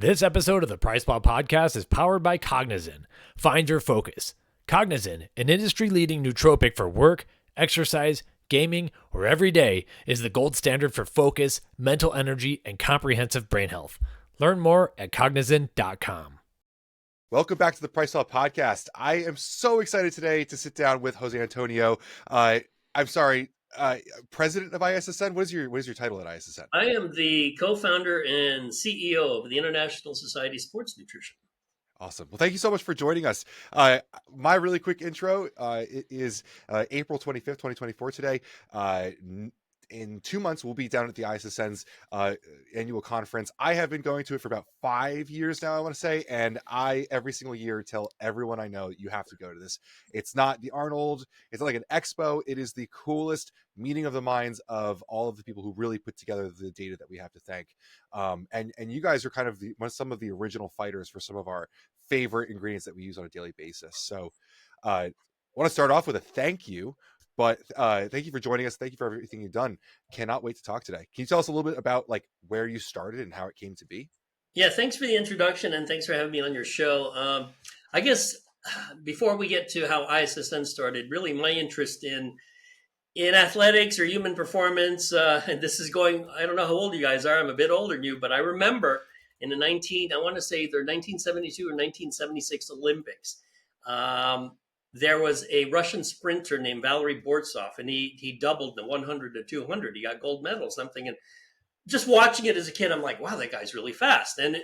This episode of the PricePlow podcast is powered by Cognizant. Find your focus. Cognizant, an industry-leading nootropic for work, exercise, gaming, or every day, is the gold standard for focus, mental energy, and comprehensive brain health. Learn more at cognizant.com. Welcome back to the PricePlow podcast. I am so excited today to sit down with Jose Antonio. President of ISSN. What is your title at ISSN? I am the co-founder and CEO of the International Society of Sports Nutrition. Awesome. Well, thank you so much for joining us. My really quick intro it is April 25th, 2024 today. In 2 months, we'll be down at the ISSN's annual conference. I have been going to it for about 5 years now, I want to say, and I every single year tell everyone I know, you have to go to this. It's not the Arnold, it's not like an expo. It is the coolest meeting of the minds of all of the people who really put together the data that we have to thank. And you guys are kind of some of the original fighters for some of our favorite ingredients that we use on a daily basis. So I want to start off with a thank you. But thank you for joining us. Thank you for everything you've done. Cannot wait to talk today. Can you tell us a little bit about like where you started and how it came to be? Yeah, thanks for the introduction and thanks for having me on your show. I guess before we get to how ISSN started, really my interest in athletics or human performance, and this is going, I don't know how old you guys are. I'm a bit older than you, but I remember in the 1972 or 1976 Olympics, there was a Russian sprinter named Valery Bortsov, and he doubled the 100 to 200. He got gold medals. I'm thinking, just watching it as a kid, I'm like, wow, that guy's really fast. And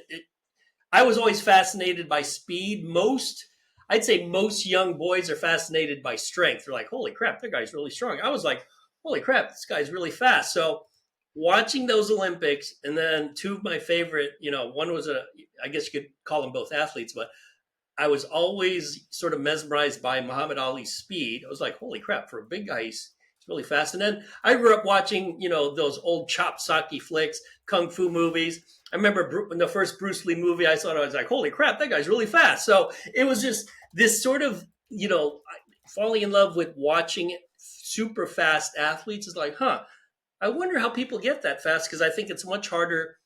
I was always fascinated by speed. I'd say most young boys are fascinated by strength. They're like, holy crap, that guy's really strong. I was like, holy crap, this guy's really fast. So watching those Olympics, and then two of my favorite, one was I guess you could call them both athletes, but I was always sort of mesmerized by Muhammad Ali's speed. I was like, holy crap, for a big guy, he's really fast. And then I grew up watching, those old chop socky flicks, kung fu movies. I remember the first Bruce Lee movie I saw, I was like, holy crap, that guy's really fast. So it was just this sort of, falling in love with watching super fast athletes is like, I wonder how people get that fast, because I think it's much harder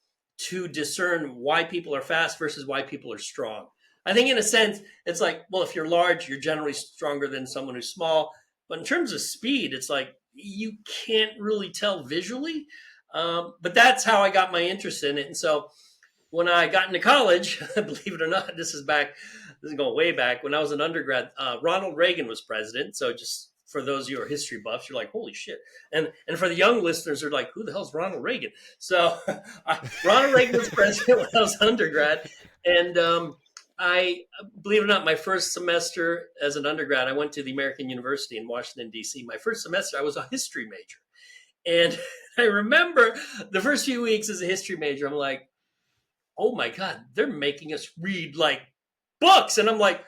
to discern why people are fast versus why people are strong. I think in a sense, it's like, well, if you're large, you're generally stronger than someone who's small. But in terms of speed, it's like you can't really tell visually. But that's how I got my interest in it. And so when I got into college, believe it or not, this is going way back. When I was an undergrad, Ronald Reagan was president. So just for those of you who are history buffs, you're like, holy shit. And for the young listeners, they're like, who the hell's Ronald Reagan? So Ronald Reagan was president when I was undergrad. And I, believe it or not, my first semester as an undergrad, I went to the American University in Washington, D.C. My first semester, I was a history major. And I remember the first few weeks as a history major, I'm like, oh my God, they're making us read like books. And I'm like,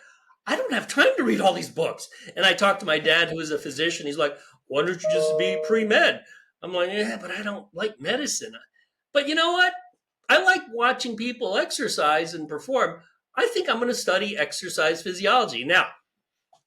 I don't have time to read all these books. And I talked to my dad, who is a physician. He's like, why don't you just be pre-med? I'm like, yeah, but I don't like medicine. But you know what? I like watching people exercise and perform. I think I'm going to study exercise physiology. Now,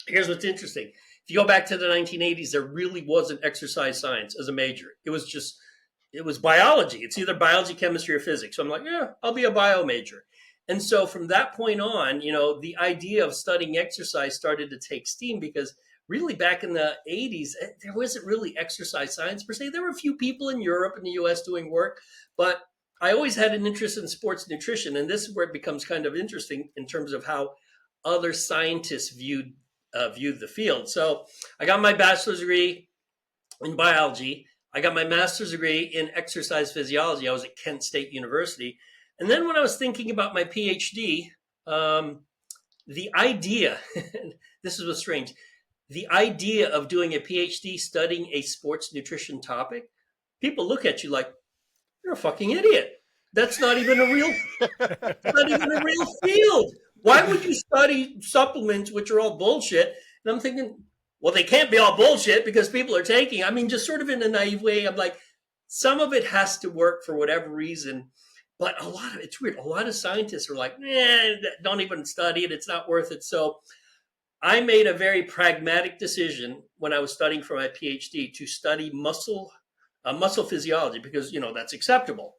here's what's interesting. If you go back to the 1980s, there really wasn't exercise science as a major. It was biology. It's either biology, chemistry, or physics. So I'm like, yeah, I'll be a bio major. And so from that point on, the idea of studying exercise started to take steam, because really back in the 80s, there wasn't really exercise science per se. There were a few people in Europe and the US doing work, but I always had an interest in sports nutrition, and this is where it becomes kind of interesting in terms of how other scientists viewed the field. So I got my bachelor's degree in biology. I got my master's degree in exercise physiology. I was at Kent State University. And then when I was thinking about my PhD, the idea, this is what's strange, the idea of doing a PhD studying a sports nutrition topic, people look at you like, you're a fucking idiot. That's not even a real field. Why would you study supplements, which are all bullshit? And I'm thinking, well, they can't be all bullshit because people are taking. I mean, just sort of in a naive way, I'm like, some of it has to work for whatever reason. But it's weird. A lot of scientists are like, don't even study it. It's not worth it. So I made a very pragmatic decision when I was studying for my PhD to study muscle physiology, because, that's acceptable.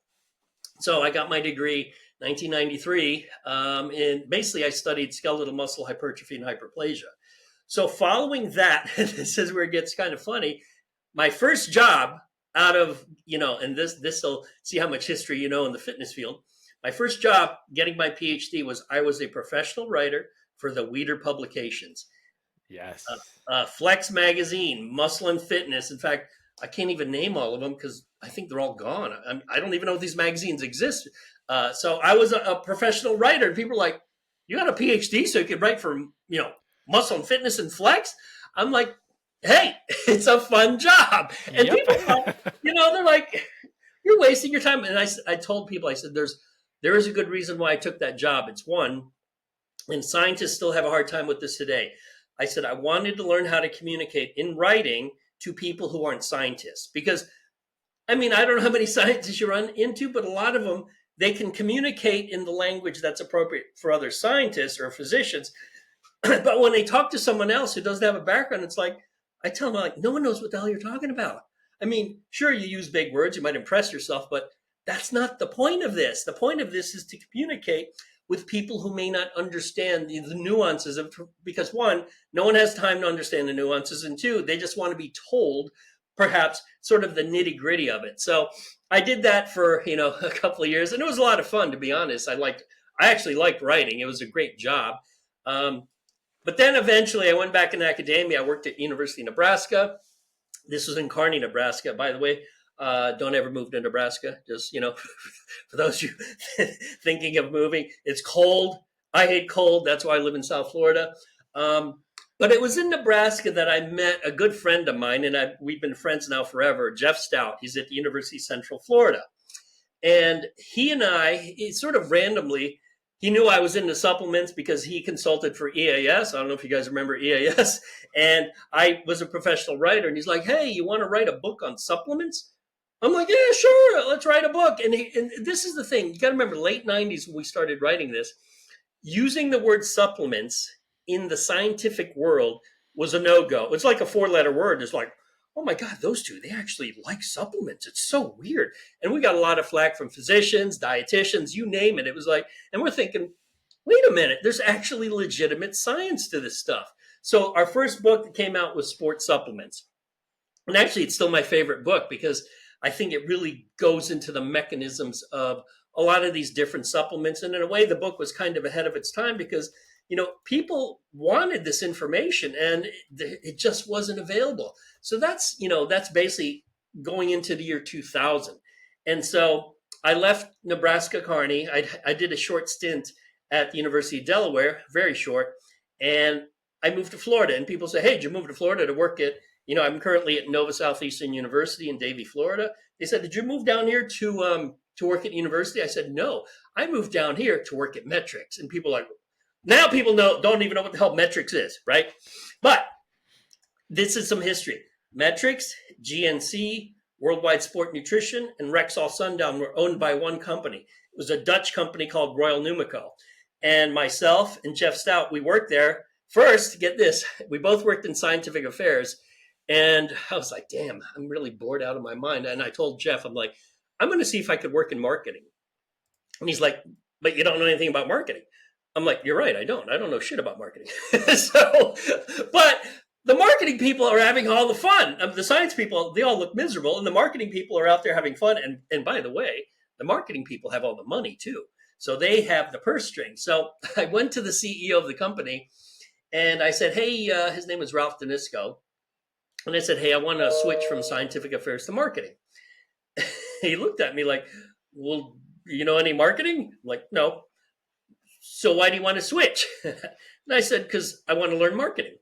So I got my degree 1993. And basically, I studied skeletal muscle hypertrophy and hyperplasia. So following that, this is where it gets kind of funny. My first job out of, and this will see how much history you know in the fitness field. My first job getting my PhD was I was a professional writer for the Weider publications. Yes. Flex Magazine, Muscle and Fitness. In fact, I can't even name all of them because I think they're all gone. I don't even know if these magazines exist. So I was a professional writer, and people were like, "You got a PhD, so you could write for Muscle and Fitness and Flex?" I'm like, "Hey, it's a fun job." And Yep. people, they're like, "You're wasting your time." And I told people, I said, there is a good reason why I took that job. It's one, and scientists still have a hard time with this today. I said I wanted to learn how to communicate in writing to people who aren't scientists. Because, I don't know how many scientists you run into, but a lot of them, they can communicate in the language that's appropriate for other scientists or physicians. But when they talk to someone else who doesn't have a background, it's like, I tell them, no one knows what the hell you're talking about. Sure, you use big words, you might impress yourself, but that's not the point of this. The point of this is to communicate with people who may not understand the nuances of, because one, no one has time to understand the nuances, and two, they just want to be told perhaps sort of the nitty gritty of it. So I did that for, a couple of years, and it was a lot of fun, to be honest. I actually liked writing. It was a great job. But then eventually I went back in academia. I worked at University of Nebraska. This was in Kearney, Nebraska, by the way. Don't ever move to Nebraska. Just, for those of you thinking of moving, it's cold. I hate cold. That's why I live in South Florida. But it was in Nebraska that I met a good friend of mine, and we've been friends now forever, Jeff Stout. He's at the University of Central Florida. And he and he sort of randomly, he knew I was into supplements because he consulted for EAS. I don't know if you guys remember EAS. And I was a professional writer. And he's like, "Hey, you want to write a book on supplements?" I'm like, "Yeah, sure. Let's write a book." And this is the thing. You got to remember, late 90s when we started writing this, using the word supplements in the scientific world was a no-go. It's like a 4-letter word. It's like, oh my God, those two, they actually like supplements. It's so weird. And we got a lot of flack from physicians, dietitians, you name it. It was like, and we're thinking, wait a minute, there's actually legitimate science to this stuff. So our first book that came out was Sports Supplements. And actually, it's still my favorite book because I think it really goes into the mechanisms of a lot of these different supplements. And in a way, the book was kind of ahead of its time because, people wanted this information and it just wasn't available. So that's basically going into the year 2000. And so I left Nebraska Kearney. I did a short stint at the University of Delaware, very short. And I moved to Florida, and people say, "Hey, did you move to Florida to work at," I'm currently at Nova Southeastern University in Davie, Florida. They said, "Did you move down here to work at university?" I said, "No, I moved down here to work at Metrics." And people are like, now people don't even know what the hell Metrics is, right? But this is some history. Metrics, GNC, Worldwide Sport Nutrition, and Rexall Sundown were owned by one company. It was a Dutch company called Royal Numico. And myself and Jeff Stout, we worked there. First, get this, we both worked in scientific affairs. And I was like, damn, I'm really bored out of my mind. And I told Jeff, I'm like, I'm going to see if I could work in marketing. And he's like, "But you don't know anything about marketing." I'm like, "You're right, I don't know shit about marketing." But the marketing people are having all the fun. The science people, they all look miserable. And the marketing people are out there having fun. And by the way, the marketing people have all the money too. So they have the purse string. So I went to the CEO of the company and I said, "Hey," his name was Ralph Danisco. And I said, "Hey, I want to switch from scientific affairs to marketing." He looked at me like, "Well, you know any marketing?" I'm like, "No." "So why do you want to switch?" And I said, "Because I want to learn marketing."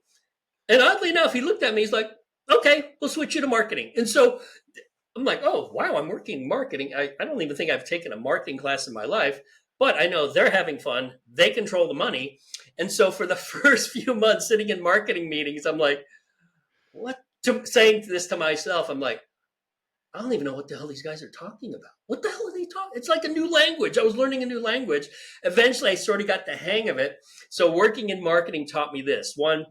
And oddly enough, he looked at me, he's like, "Okay, we'll switch you to marketing." And so I'm like, "Oh, wow, I'm working marketing." I don't even think I've taken a marketing class in my life, but I know they're having fun. They control the money. And so for the first few months sitting in marketing meetings, I'm like, saying this to myself, I'm like, I don't even know what the hell these guys are talking about. What the hell are they talking? It's like a new language. I was learning a new language. Eventually, I sort of got the hang of it. So working in marketing taught me this. One,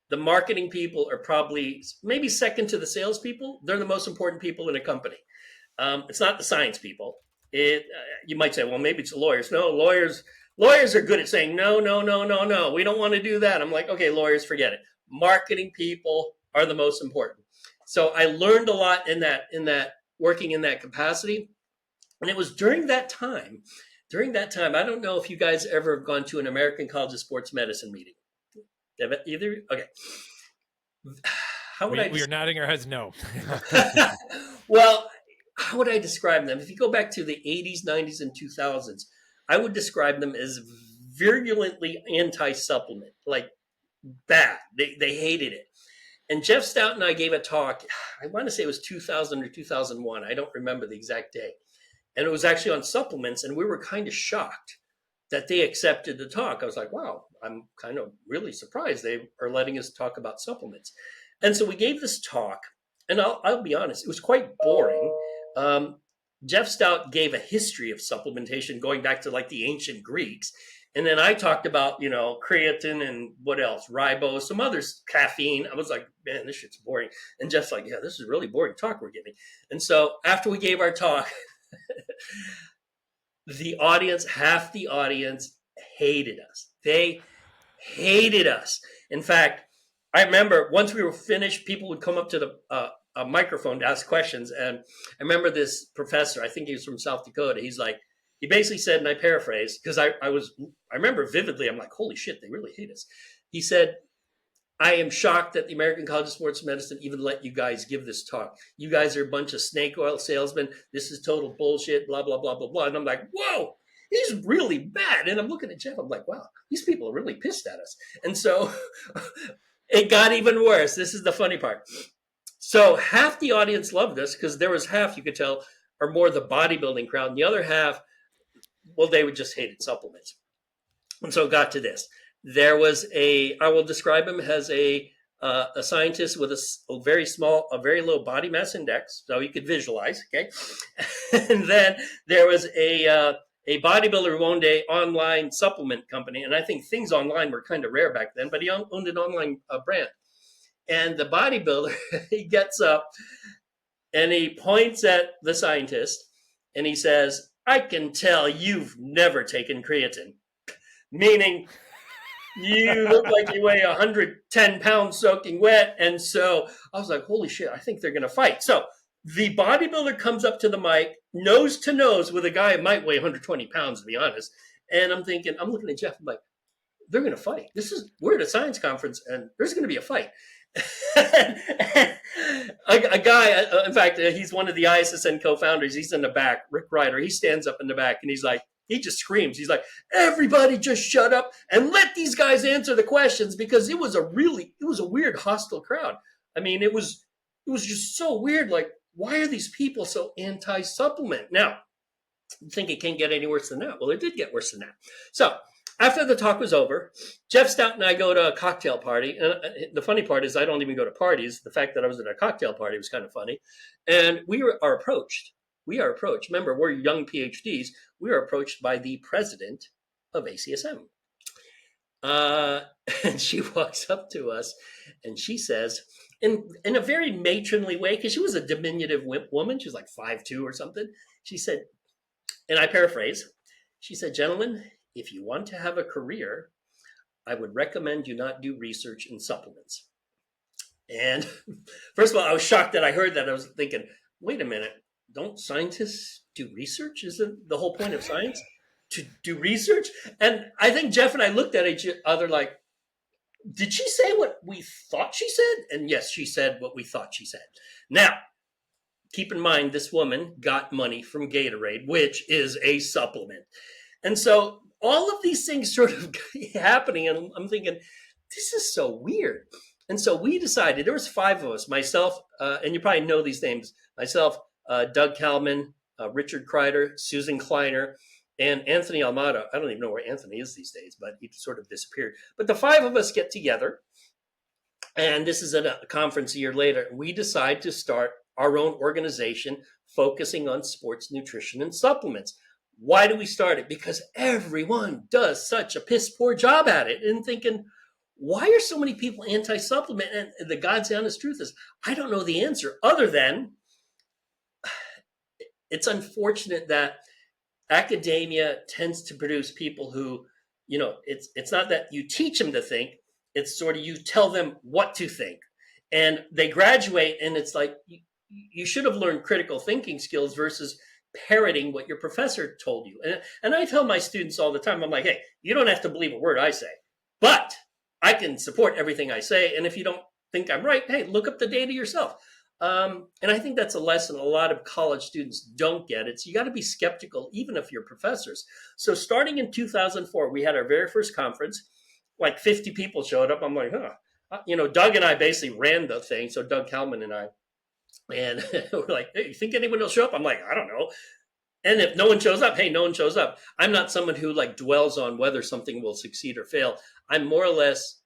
the marketing people are probably maybe second to the salespeople. They're the most important people in a company. It's not the science people. You might say, well, maybe it's the lawyers. No, lawyers are good at saying no, no, no, no, no. We don't want to do that. I'm like, okay, lawyers, forget it. Marketing people are the most important. So I learned a lot in that working in that capacity. And it was during that time, I don't know if you guys ever have gone to an American College of Sports Medicine meeting. Either? Okay. How would we are nodding our heads no. Well, how would I describe them? If you go back to the 80s, 90s, and 2000s, I would describe them as virulently anti-supplement, like bad. They hated it. And Jeff Stout and I gave a talk, I want to say it was 2000 or 2001. I don't remember the exact day. And it was actually on supplements, and we were kind of shocked that they accepted the talk. I was like, wow, I'm kind of really surprised they are letting us talk about supplements. And so we gave this talk, and I'll be honest, it was quite boring. Jeff Stout gave a history of supplementation going back to like the ancient Greeks. And then I talked about, creatine and what else, ribose, some others, caffeine. I was like, man, this shit's boring. And Jeff's like, yeah, this is really boring talk we're giving. And so after we gave our talk, half the audience hated us. They hated us. In fact, I remember once we were finished, people would come up to the a microphone to ask questions. And I remember this professor, I think he was from South Dakota. He basically said, and I paraphrase, because I remember vividly, I'm like, holy shit, they really hate us. He said, I am shocked that the American College of Sports Medicine even let you guys give this talk. You guys are a bunch of snake oil salesmen. This is total bullshit, blah, blah, blah, blah, blah. And I'm like, whoa, he's really bad. And I'm looking at Jeff. I'm like, wow, these people are really pissed at us. And so it got even worse. This is the funny part. So half the audience loved us because there was half, you could tell, are more the bodybuilding crowd. And the other half, well, they would just hated supplements. And so it got to this. There was I will describe him as a scientist with a very low body mass index, so you could visualize, okay? And then there was a bodybuilder who owned a online supplement company, and I think things online were kind of rare back then, but he owned an online brand. And the bodybuilder, he gets up and he points at the scientist and he says, I can tell you've never taken creatine, meaning you look like you weigh 110 pounds soaking wet. And so I was like, holy shit, I think they're going to fight. So the bodybuilder comes up to the mic, nose to nose with a guy who might weigh 120 pounds, to be honest. And I'm looking at Jeff, I'm like, they're going to fight. We're at a science conference and there's going to be a fight. A guy, in fact, he's one of the ISSN co-founders. He's in the back, Rick Ryder. He stands up in the back and he just screams. He's like, everybody just shut up and let these guys answer the questions, because it was a weird hostile crowd. I mean, it was just so weird. Like, why are these people so anti-supplement? Now, you think it can't get any worse than that? Well, it did get worse than that. So after the talk was over, Jeff Stout and I go to a cocktail party. And the funny part is I don't even go to parties. The fact that I was at a cocktail party was kind of funny. And we are approached. Remember, we're young PhDs. We are approached by the president of ACSM. And she walks up to us and she says, in a very matronly way, because she was a diminutive woman. She was like 5'2" or something. She said, and I paraphrase, she said, gentlemen, if you want to have a career, I would recommend you not do research in supplements. And first of all, I was shocked that I heard that. I was thinking, wait a minute, don't scientists do research? Isn't the whole point of science to do research? And I think Jeff and I looked at each other like, did she say what we thought she said? And yes, she said what we thought she said. Now, keep in mind, this woman got money from Gatorade, which is a supplement. And so all of these things sort of happening, and I'm thinking, this is so weird. And so we decided, there was 5 of us, myself, and you probably know these names, myself, Doug Kalman, Richard Kreider, Susan Kleiner, and Anthony Almada. I don't even know where Anthony is these days, but he sort of disappeared. But the 5 of us get together, and this is at a conference a year later. We decide to start our own organization focusing on sports nutrition and supplements. Why do we start it? Because everyone does such a piss poor job at it. And thinking, why are so many people anti-supplement? And the God's honest truth is, I don't know the answer, other than it's unfortunate that academia tends to produce people who, it's not that you teach them to think, it's sort of you tell them what to think. And they graduate and it's like, you should have learned critical thinking skills versus parroting what your professor told you. And I tell my students all the time, I'm like, hey, you don't have to believe a word I say, but I can support everything I say. And if you don't think I'm right, hey, look up the data yourself. And I think that's a lesson a lot of college students don't get. It's you got to be skeptical, even if you're professors. So starting in 2004, we had our very first conference. Like 50 people showed up. I'm like, Doug and I basically ran the thing. So Doug Kalman and I, and we're like, hey, you think anyone will show up? I'm like, I don't know. And if no one shows up, hey, no one shows up. I'm not someone who like dwells on whether something will succeed or fail. I'm more or less,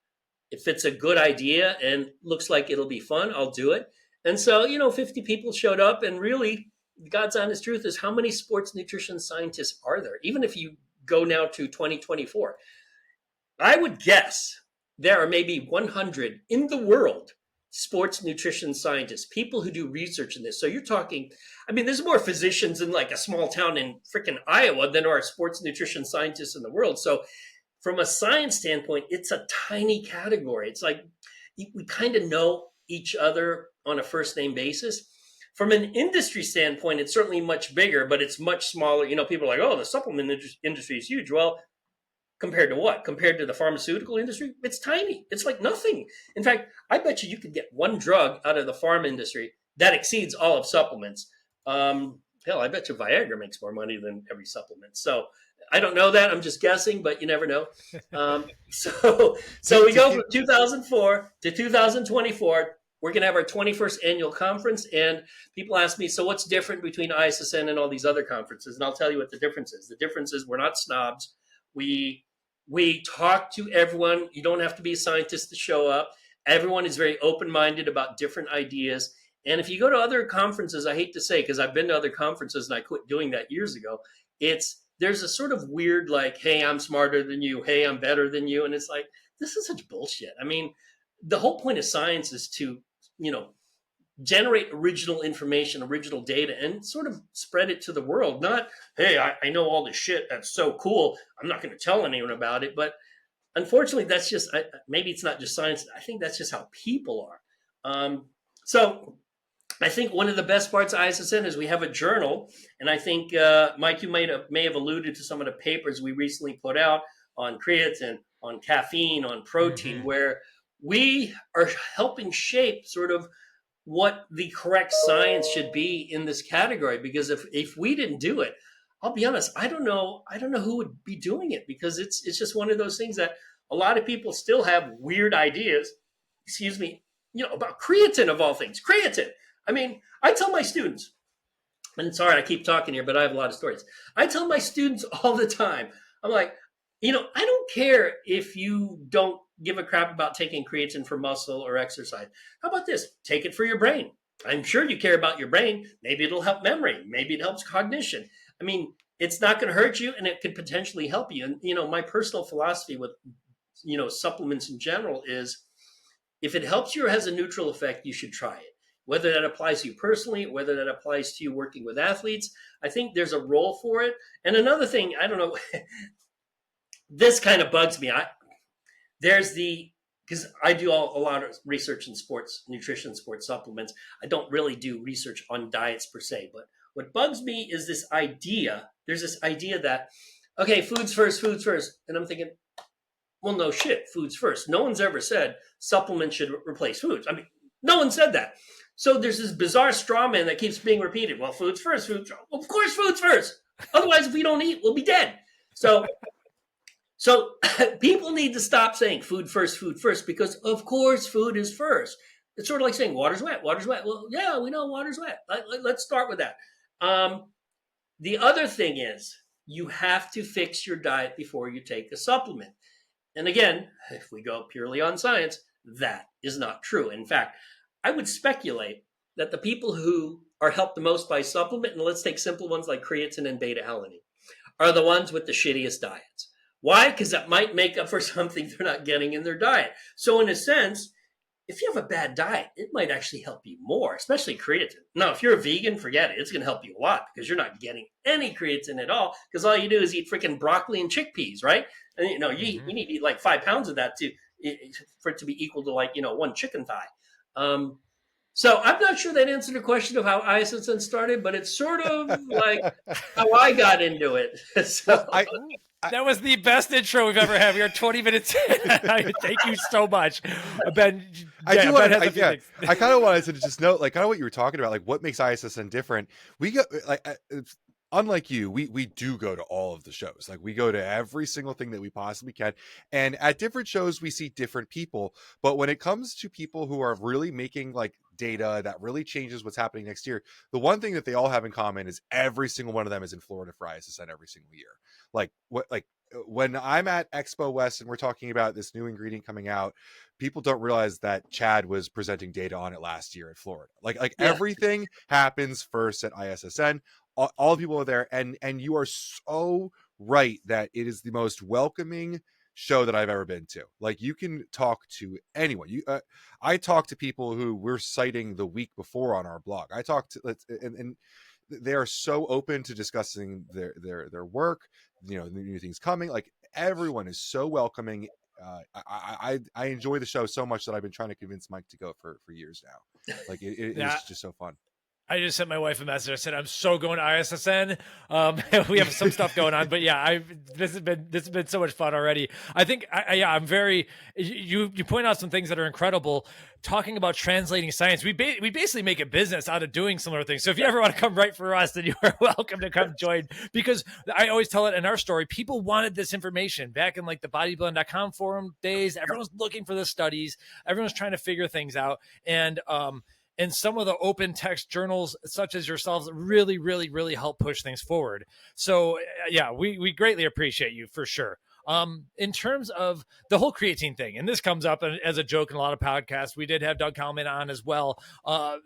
if it's a good idea and looks like it'll be fun, I'll do it. And so, 50 people showed up, and really, God's honest truth is how many sports nutrition scientists are there? Even if you go now to 2024, I would guess there are maybe 100 in the world sports nutrition scientists, people who do research in this. So you're talking, there's more physicians in like a small town in freaking Iowa than there are sports nutrition scientists in the world. So from a science standpoint, it's a tiny category. It's like we kind of know each other on a first name basis. From an industry standpoint, it's certainly much bigger, but it's much smaller. People are like, oh, the supplement industry is huge. Well, compared to what? Compared to the pharmaceutical industry? It's tiny. It's like nothing. In fact, I bet you could get one drug out of the pharma industry that exceeds all of supplements. Hell, I bet you Viagra makes more money than every supplement. So I don't know that. I'm just guessing, but you never know. So we go from 2004 to 2024. We're going to have our 21st annual conference. And people ask me, so what's different between ISSN and all these other conferences? And I'll tell you what the difference is. The difference is we're not snobs. We talk to everyone. You don't have to be a scientist to show up. Everyone is very open-minded about different ideas. And if you go to other conferences, I hate to say, because I've been to other conferences and I quit doing that years ago, there's a sort of weird like, hey, I'm smarter than you. Hey, I'm better than you. And it's like, this is such bullshit. The whole point of science is to, generate original information, original data, and sort of spread it to the world. Not, hey, I know all this shit. That's so cool. I'm not going to tell anyone about it. But unfortunately, that's just, maybe it's not just science. I think that's just how people are. So I think one of the best parts of ISSN is we have a journal. And I think, Mike, you may have alluded to some of the papers we recently put out on creatine, on caffeine, on protein, where we are helping shape sort of what the correct science should be in this category. Because if we didn't do it, I'll be honest, I don't know who would be doing it, because it's just one of those things that a lot of people still have weird ideas, about creatine of all things. Creatine. I tell my students, and sorry, I keep talking here, but I have a lot of stories. I tell my students all the time, I'm like, I don't care if you don't give a crap about taking creatine for muscle or exercise. How about this? Take it for your brain. I'm sure you care about your brain. Maybe it'll help memory. Maybe it helps cognition. It's not going to hurt you, and it could potentially help you. And, my personal philosophy with, supplements in general is if it helps you or has a neutral effect, you should try it. Whether that applies to you personally, whether that applies to you working with athletes, I think there's a role for it. And another thing, I don't know, this kind of bugs me. Because I do a lot of research in sports nutrition, sports supplements. I don't really do research on diets per se, but what bugs me is this idea. There's this idea that, okay, foods first. And I'm thinking, well, no shit, foods first. No one's ever said supplements should replace foods. No one said that. So there's this bizarre straw man that keeps being repeated. Well, foods first. Well, of course, foods first. Otherwise, if we don't eat, we'll be dead. So people need to stop saying food first, because of course food is first. It's sort of like saying water's wet. Well, yeah, we know water's wet. Let's start with that. The other thing is you have to fix your diet before you take a supplement. And again, if we go purely on science, that is not true. In fact, I would speculate that the people who are helped the most by supplement, and let's take simple ones like creatine and beta-alanine, are the ones with the shittiest diets. Why? Because that might make up for something they're not getting in their diet. So in a sense, if you have a bad diet, it might actually help you more, especially creatine. Now, if you're a vegan, forget it. It's going to help you a lot because you're not getting any creatine at all because all you do is eat freaking broccoli and chickpeas, right? And, you need to eat like 5 pounds of that for it to be equal to like, one chicken thigh. So I'm not sure that answered the question of how ISSN started, but it's sort of like how I got into it. So. Well, that was the best intro we've ever had. We are 20 minutes in. Thank you so much, Ben. I kind of wanted to just note, like, kind of what you were talking about, like what makes ISSN different. We go like, unlike you, we do go to all of the shows. Like, we go to every single thing that we possibly can, and at different shows we see different people. But when it comes to people who are really making like data that really changes what's happening next year, the one thing that they all have in common is every single one of them is in Florida for ISSN every single year. Like when I'm at Expo West and we're talking about this new ingredient coming out, people don't realize that Chad was presenting data on it last year in Florida. Everything happens first at ISSN. All the people are there, and you are so right that it is the most welcoming show that I've ever been to. Like, you can talk to anyone. I talk to people who we're citing the week before on our blog. I talk to and they are so open to discussing their work, the new things coming. Like, everyone is so welcoming. I enjoy the show so much that I've been trying to convince Mike to go for years now. Like, it is just so fun. I just sent my wife a message. I said, I'm so going to ISSN. We have some stuff going on, but yeah, this has been so much fun already. I think I'm very, you point out some things that are incredible. Talking about translating science, we basically make a business out of doing similar things. So if you ever want to come write for us, then you are welcome to come join, because I always tell it in our story. People wanted this information back in like the bodybuilding.com forum days. Everyone's looking for the studies. Everyone's trying to figure things out. And some of the open text journals, such as yourselves, really, really, really help push things forward. So yeah, we greatly appreciate you for sure. In terms of the whole creatine thing, and this comes up as a joke in a lot of podcasts, we did have Doug Kalman on as well.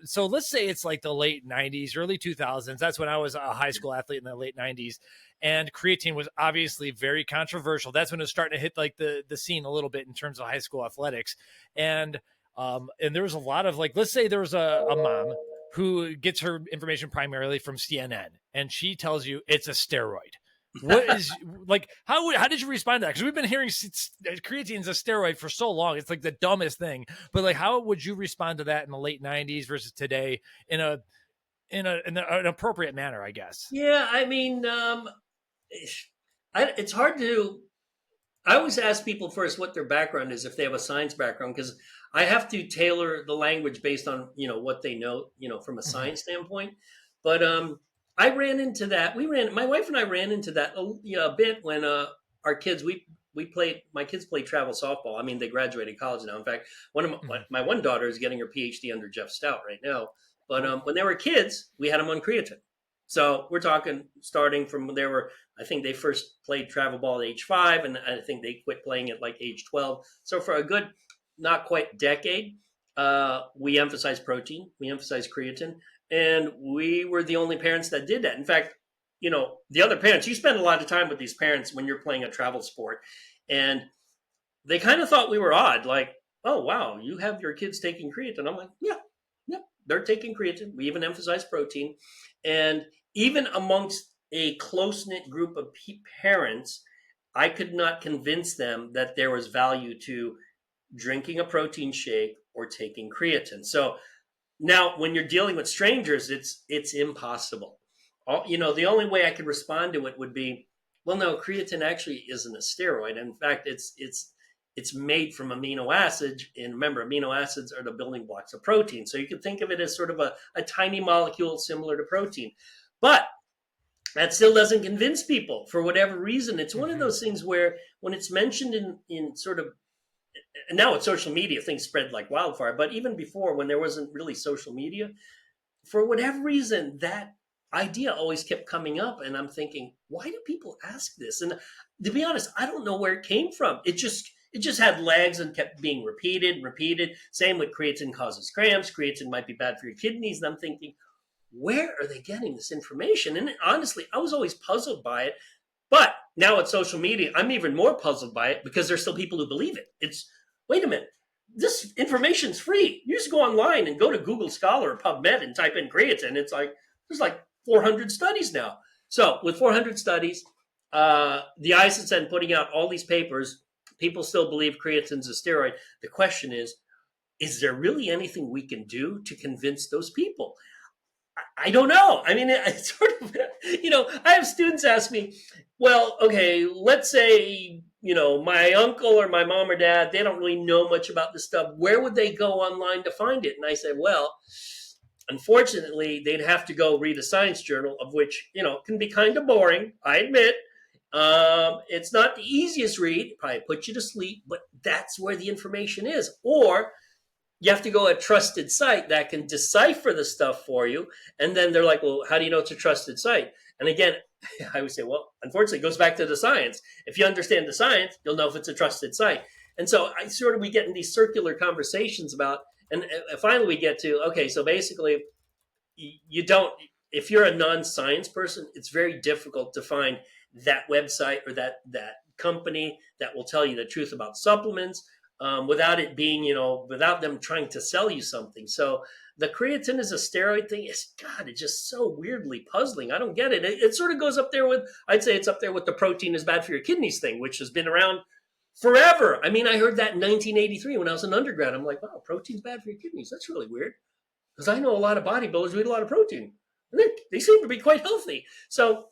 So let's say it's like the late 90s, early 2000s. That's when I was a high school athlete in the late 90s. And creatine was obviously very controversial. That's when it was starting to hit like the scene a little bit in terms of high school athletics. And there was a lot of, like, let's say there was a mom who gets her information primarily from CNN, and she tells you it's a steroid. What is like, how did you respond to that? Because we've been hearing creatine is a steroid for so long. It's like the dumbest thing. But like, how would you respond to that in the late 90s versus today in an appropriate manner, I guess? Yeah, I mean, it's hard to. I always ask people first what their background is if they have a science background, because I have to tailor the language based on what they know from a science standpoint. But I ran into that. My wife and I ran into that a bit when our kids my kids played travel softball. I mean, they graduated college now. In fact, one of my one daughter is getting her PhD under Jeff Stout right now. But when they were kids, we had them on creatine. So we're talking starting from when I think they first played travel ball at age 5, and I think they quit playing at like age 12. So for a good, not quite decade, we emphasized protein, we emphasized creatine, and we were the only parents that did that. In fact, the other parents, you spend a lot of time with these parents when you're playing a travel sport, and they kind of thought we were odd, like, oh, wow, you have your kids taking creatine. I'm like, yeah, they're taking creatine. We even emphasize protein. And even amongst a close-knit group of parents, I could not convince them that there was value to drinking a protein shake or taking creatine. So now when you're dealing with strangers, it's impossible. The only way I could respond to it would be, well, no, creatine actually isn't a steroid. In fact, it's made from amino acids, and remember, amino acids are the building blocks of protein. So you can think of it as sort of a tiny molecule similar to protein. But that still doesn't convince people for whatever reason. It's one of those things where when it's mentioned in sort of, and now with social media, things spread like wildfire. But even before, when there wasn't really social media, for whatever reason, that idea always kept coming up. And I'm thinking, why do people ask this? And to be honest, I don't know where it came from. It just had legs and kept being repeated and repeated. Same with creatine causes cramps. Creatine might be bad for your kidneys. And I'm thinking, where are they getting this information? And honestly, I was always puzzled by it. But now with social media, I'm even more puzzled by it because there's still people who believe it. Wait a minute. this information's free. You just go online and go to Google Scholar or PubMed and type in creatine. It's like, there's like 400 studies now. So with 400 studies, the ISSN putting out all these papers, people still believe creatine's a steroid. The question is there really anything we can do to convince those people? I don't know. I mean, it's sort of, I have students ask me, well, okay, let's say, my uncle or my mom or dad, they don't really know much about this stuff. Where would they go online to find it? And I say, well, unfortunately, they'd have to go read a science journal, of which, can be kind of boring, I admit. It's not the easiest read, probably put you to sleep, but that's where the information is. Or you have to go a trusted site that can decipher the stuff for you. And then they're like, well, how do you know it's a trusted site? And again, I would say, well, unfortunately, it goes back to the science. If you understand the science, you'll know if it's a trusted site. And so we get in these circular conversations about, and finally we get to, okay, so basically if you're a non-science person, it's very difficult to find that website or that company that will tell you the truth about supplements. Without it being, without them trying to sell you something. So the creatine is a steroid thing. It's just so weirdly puzzling. I don't get it. It sort of goes up there with, I'd say it's up there with the protein is bad for your kidneys thing, which has been around forever. I mean, I heard that in 1983 when I was an undergrad. I'm like, wow, protein's bad for your kidneys. That's really weird. Because I know a lot of bodybuilders who eat a lot of protein. And they seem to be quite healthy. So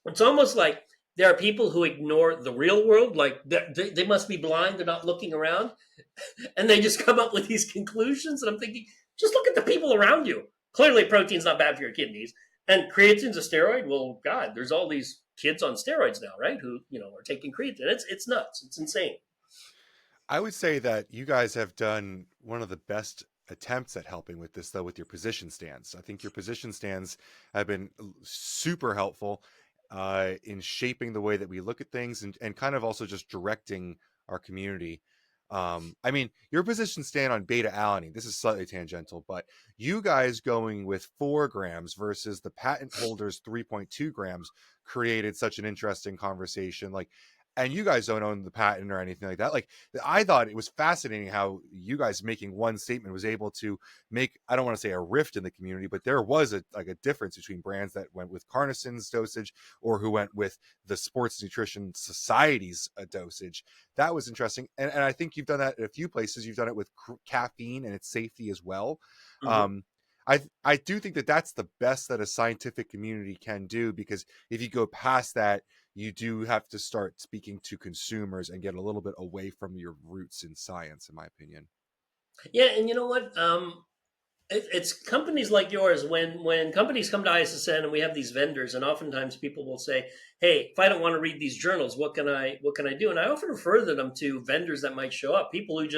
it's almost like there are people who ignore the real world, like they must be blind, they're not looking around, and they just come up with these conclusions. And I'm thinking, just look at the people around you. Clearly, protein's not bad for your kidneys, and creatine's a steroid. Well, God, there's all these kids on steroids now, right? Who are taking creatine. It's nuts. It's insane. I would say that you guys have done one of the best attempts at helping with this, though, with your position stands. I think your position stands have been super helpful in shaping the way that we look at things and kind of also just directing our community. I mean, your position stand on beta alanine, this is slightly tangential, but you guys going with 4 grams versus the patent holder's 3.2 grams created such an interesting conversation. Like, and you guys don't own the patent or anything like that. Like, I thought it was fascinating how you guys making one statement was able to make, I don't want to say a rift in the community, but there was a difference between brands that went with carnitin's dosage or who went with the Sports Nutrition Society's dosage. That was interesting. And I think you've done that in a few places. You've done it with caffeine and its safety as well. Mm-hmm. I do think that that's the best that a scientific community can do, because if you go past that, you do have to start speaking to consumers and get a little bit away from your roots in science, in my opinion. Yeah, and you know what? It's companies like yours. When companies come to ISSN and we have these vendors, and oftentimes people will say, "Hey, if I don't want to read these journals, what can I do?" And I often refer them to vendors that might show up. People who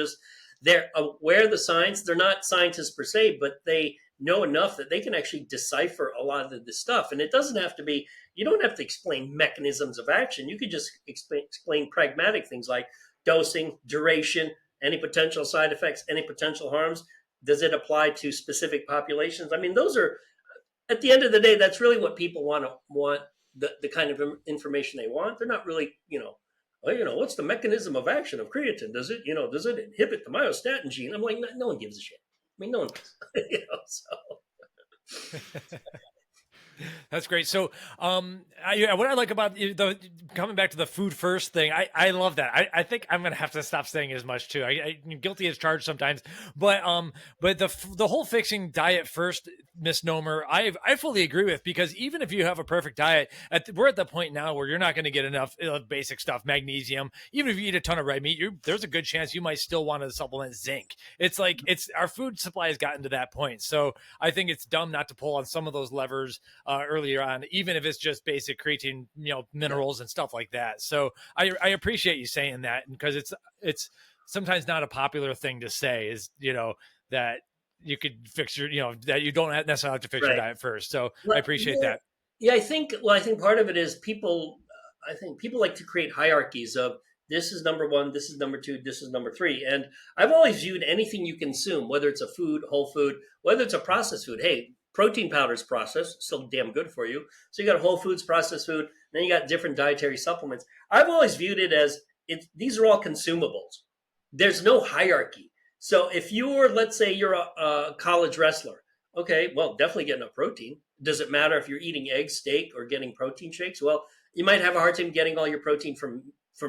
they're aware of the science. They're not scientists per se, but they know enough that they can actually decipher a lot of this stuff. And it doesn't have to be, you don't have to explain mechanisms of action. You could just explain pragmatic things like dosing, duration, any potential side effects, any potential harms. Does it apply to specific populations? I mean, those are, at the end of the day, that's really what people want the kind of information they want. They're not really, what's the mechanism of action of creatine? Does it inhibit the myostatin gene? I'm like, no one gives a shit. I mean, no one does. So. That's great. So, what I like about coming back to the food first thing, I love that. I think I'm gonna have to stop saying as much too. I'm guilty as charged sometimes, but the whole fixing diet first misnomer, I fully agree with, because even if you have a perfect diet, we're at the point now where you're not going to get enough basic stuff, magnesium. Even if you eat a ton of red meat, there's a good chance you might still want to supplement zinc. It's like our food supply has gotten to that point. So I think it's dumb not to pull on some of those levers earlier on, even if it's just basic creatine, minerals and stuff like that. So I appreciate you saying that, because it's sometimes not a popular thing to say, is, that you could fix your, that you don't necessarily have to fix your diet first. So I appreciate that. Yeah, I think part of it is people like to create hierarchies of, this is number 1, this is number 2, this is number 3. And I've always viewed anything you consume, whether it's a food, whole food, whether it's a processed food. Hey, protein powder is processed, still damn good for you. So you got whole foods, processed food, then you got different dietary supplements. I've always viewed it as these are all consumables. There's no hierarchy. So if let's say you're a college wrestler, okay, well, definitely get enough protein. Does it matter if you're eating eggs, steak, or getting protein shakes? Well, you might have a hard time getting all your protein from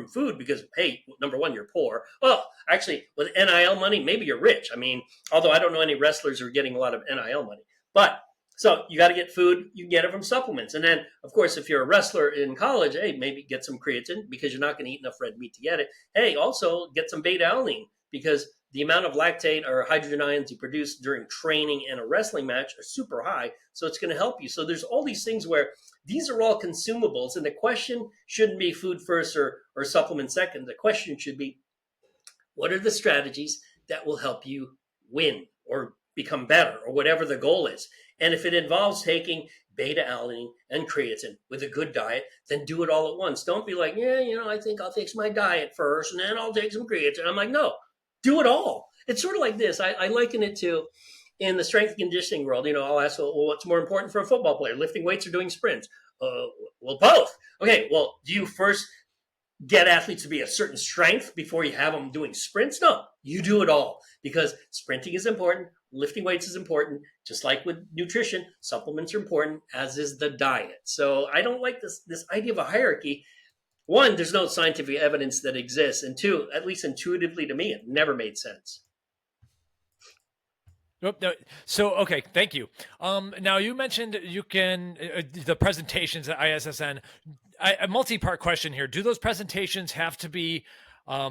food because, hey, number one, you're poor. Well, actually, with NIL money, maybe you're rich. I mean, although I don't know any wrestlers who are getting a lot of NIL money, but so you got to get food. You can get it from supplements, and then, of course, if you're a wrestler in college, hey, maybe get some creatine because you're not going to eat enough red meat to get it. Hey, also get some beta alanine because the amount of lactate or hydrogen ions you produce during training and a wrestling match are super high. So it's going to help you. So there's all these things where these are all consumables. And the question shouldn't be food first or supplement second. The question should be, what are the strategies that will help you win or become better or whatever the goal is? And if it involves taking beta alanine and creatine with a good diet, then do it all at once. Don't be like, yeah, I think I'll fix my diet first and then I'll take some creatine. I'm like, no, do it all. It's sort of like this. I liken it to in the strength and conditioning world. I'll ask, well, what's more important for a football player, lifting weights or doing sprints? Well, both. Okay, well, do you first get athletes to be a certain strength before you have them doing sprints? No, you do it all because sprinting is important. Lifting weights is important. Just like with nutrition, supplements are important, as is the diet. So I don't like this idea of a hierarchy. One, there's no scientific evidence that exists. And two, at least intuitively to me, it never made sense. Nope, no. So, okay, thank you. Now you mentioned you can, the presentations at ISSN, a multi-part question here. Do those presentations have to be,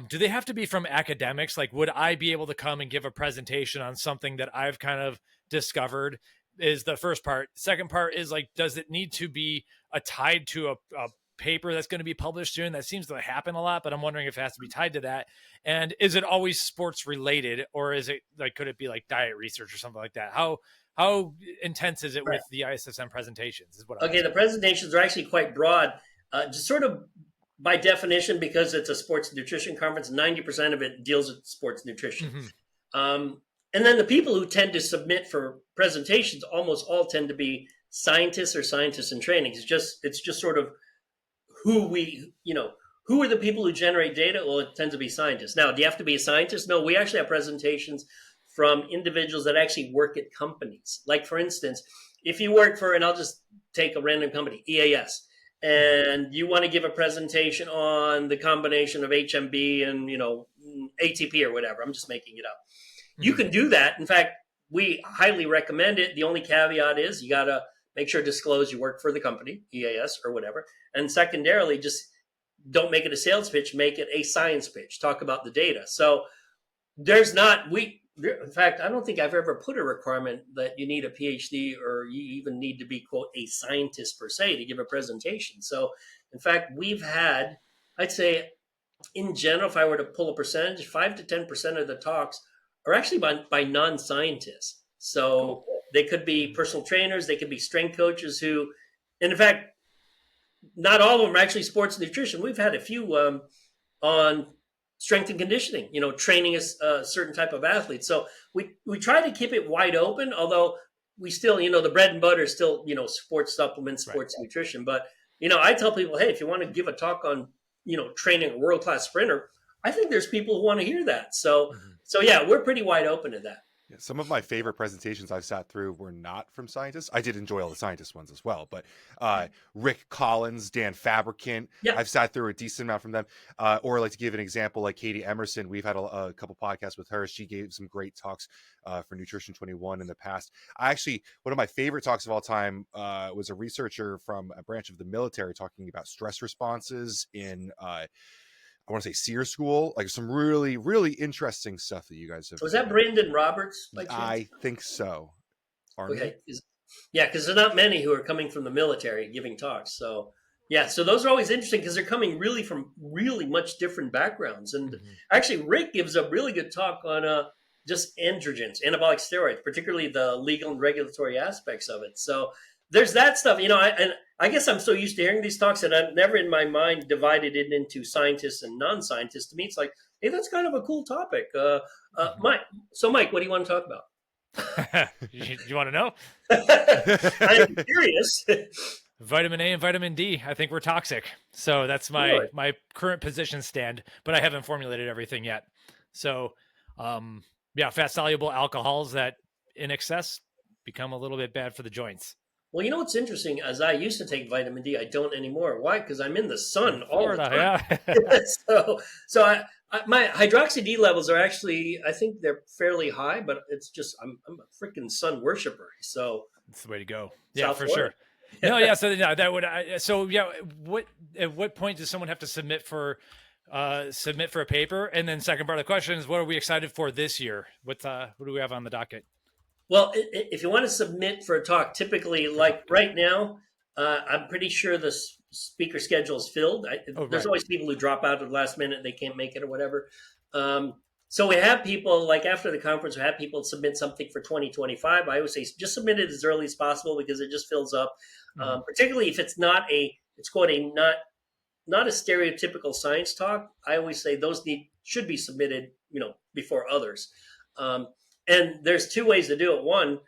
do they have to be from academics? Like, would I be able to come and give a presentation on something that I've kind of discovered is the first part. Second part is like, does it need to be tied to a paper that's going to be published soon? That seems to happen a lot, but I'm wondering if it has to be tied to that. And is it always sports related, or is it like, could it be like diet research or something like that? How intense is it with the ISSN presentations is what I'm asking. The presentations are actually quite broad, just sort of by definition, because it's a sports nutrition conference, 90% of it deals with sports nutrition. Mm-hmm. And then the people who tend to submit for presentations almost all tend to be scientists or scientists in training. It's just sort of who are the people who generate data? Well, it tends to be scientists. Now, do you have to be a scientist? No, we actually have presentations from individuals that actually work at companies. Like, for instance, if you work for, and I'll just take a random company, EAS, and you want to give a presentation on the combination of HMB and, ATP or whatever, I'm just making it up. Mm-hmm. You can do that. In fact, we highly recommend it. The only caveat is you got to make sure to disclose you work for the company, EAS or whatever. And secondarily, just don't make it a sales pitch, make it a science pitch. Talk about the data. So in fact, I don't think I've ever put a requirement that you need a PhD or you even need to be, quote, a scientist per se to give a presentation. So, in fact, we've had, I'd say, in general, if I were to pull a percentage, 5 to 10% of the talks are actually by non-scientists. So they could be personal trainers, they could be strength coaches who, and in fact, not all of them are actually sports nutrition. We've had a few on strength and conditioning, training a certain type of athlete. So we try to keep it wide open, although we still, the bread and butter is still, sports supplements, sports nutrition. But, I tell people, hey, if you want to give a talk on, training a world-class sprinter, I think there's people who want to hear that. So, So yeah, we're pretty wide open to that. Yeah, some of my favorite presentations I've sat through were not from scientists. I did enjoy all the scientist ones as well, but Rick Collins, Dan Fabricant, I've sat through a decent amount from them. Or like to give an example, like Katie Emerson, we've had a couple podcasts with her. She gave some great talks for Nutrition 21 in the past. One of my favorite talks of all time was a researcher from a branch of the military talking about stress responses in I want to say Sears School, like some really, really interesting stuff that you guys have. Was that Brandon Roberts? I think so. Okay. Yeah, because there's not many who are coming from the military giving talks. So yeah, so those are always interesting because they're coming really from really much different backgrounds. And actually, Rick gives a really good talk on just androgens, anabolic steroids, particularly the legal and regulatory aspects of it. So there's that stuff, and I guess I'm so used to hearing these talks that I've never in my mind divided it into scientists and non-scientists. To me, it's like, hey, that's kind of a cool topic. Mike, what do you want to talk about? you want to know? I'm curious. Vitamin A and vitamin D, I think we're toxic. So that's my current position stand, but I haven't formulated everything yet. So Yeah, fat soluble alcohols that in excess become a little bit bad for the joints. Well, you know what's interesting? As I used to take vitamin D, I don't anymore. Why? Because I'm in the sun all the Florida, time. yeah. So my hydroxy D levels are actually, I think they're fairly high, but it's just I'm a freaking sun worshiper. So That's the way to go. Yeah, South for Florida. sure. No, yeah. So yeah, that would. So yeah, at what point does someone have to submit for a paper? And then second part of the question is, what are we excited for this year? What do we have on the docket? Well, if you want to submit for a talk, typically, like right now, I'm pretty sure the speaker schedule is filled. Oh, There's right. always people who drop out at the last minute; they can't make it or whatever. So we have people like after the conference, we have people submit something for 2025. I always say just submit it as early as possible because it just fills up. Particularly if it's not it's called a not a stereotypical science talk. I always say those should be submitted, before others. And there's two ways to do it. One,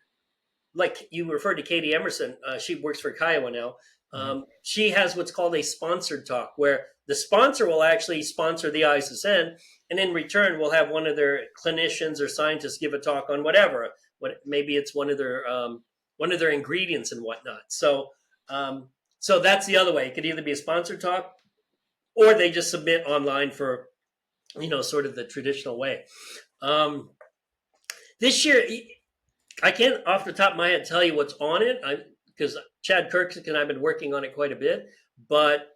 like you referred to Katie Emerson, she works for Kiowa now. She has what's called a sponsored talk, where the sponsor will actually sponsor the ISSN, and in return, we'll have one of their clinicians or scientists give a talk on whatever. Maybe it's one of their ingredients and whatnot. So that's the other way. It could either be a sponsored talk, or they just submit online for sort of the traditional way. This year, I can't off the top of my head tell you what's on it because Chad Kirksick and I have been working on it quite a bit. But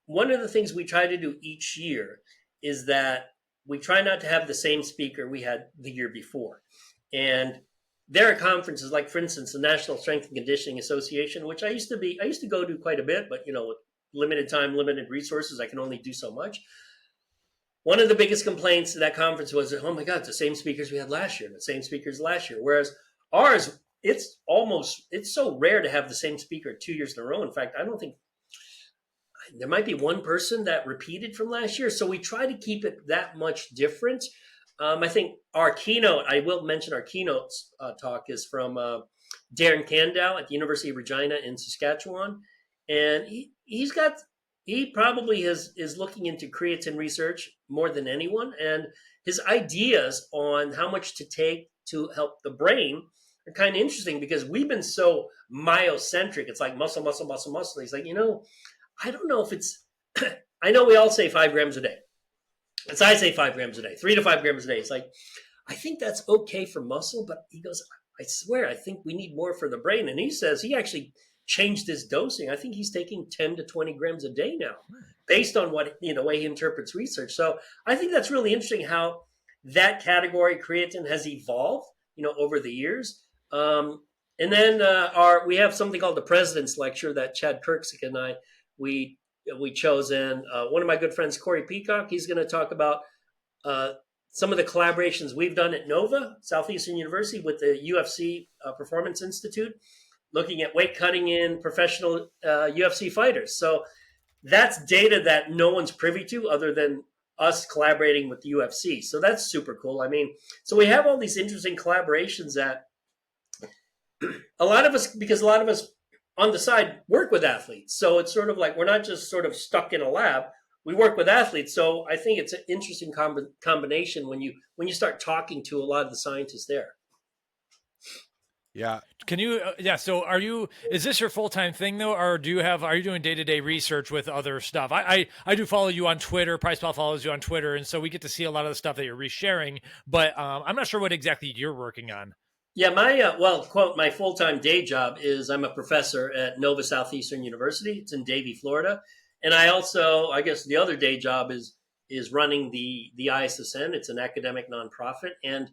one of the things we try to do each year is that we try not to have the same speaker we had the year before. And there are conferences like, for instance, the National Strength and Conditioning Association, which I used to go to quite a bit, but with limited time, limited resources, I can only do so much. One of the biggest complaints to that conference was, oh my God, it's the same speakers we had last year, the same speakers last year. Whereas ours, it's so rare to have the same speaker 2 years in a row. In fact, I don't think there might be one person that repeated from last year. So we try to keep it that much different. I think our keynote, I will mention our keynote talk is from Darren Kandow at the University of Regina in Saskatchewan. And he probably is looking into creatine research more than anyone. And his ideas on how much to take to help the brain are kind of interesting because we've been so myocentric. It's like muscle, muscle, muscle, muscle. He's like, I don't know if it's, I know we all say 5 grams a day. As I say 5 grams a day, 3 to 5 grams a day. It's like, I think that's okay for muscle, but he goes, I swear, I think we need more for the brain. And he says he actually changed his dosing. I think he's taking 10 to 20 grams a day now based on what, the way he interprets research. So I think that's really interesting how that category creatine has evolved, over the years. And then we have something called the President's Lecture that Chad Kirksick and I, we chose in. One of my good friends, Corey Peacock, he's going to talk about some of the collaborations we've done at Nova, Southeastern University, with the UFC Performance Institute, looking at weight cutting in professional UFC fighters. So that's data that no one's privy to other than us collaborating with the UFC. So that's super cool. I mean, so we have all these interesting collaborations that a lot of us on the side work with athletes. So it's sort of like we're not just sort of stuck in a lab. We work with athletes. So I think it's an interesting combination when you start talking to a lot of the scientists there. Yeah. Can you, so is this your full-time thing though? Or are you doing day-to-day research with other stuff? I do follow you on Twitter. PricePlow follows you on Twitter. And so we get to see a lot of the stuff that you're resharing, but I'm not sure what exactly you're working on. Yeah, quote, my full-time day job is I'm a professor at Nova Southeastern University. It's in Davie, Florida. And I also, I guess the other day job is running the ISSN. It's an academic nonprofit. And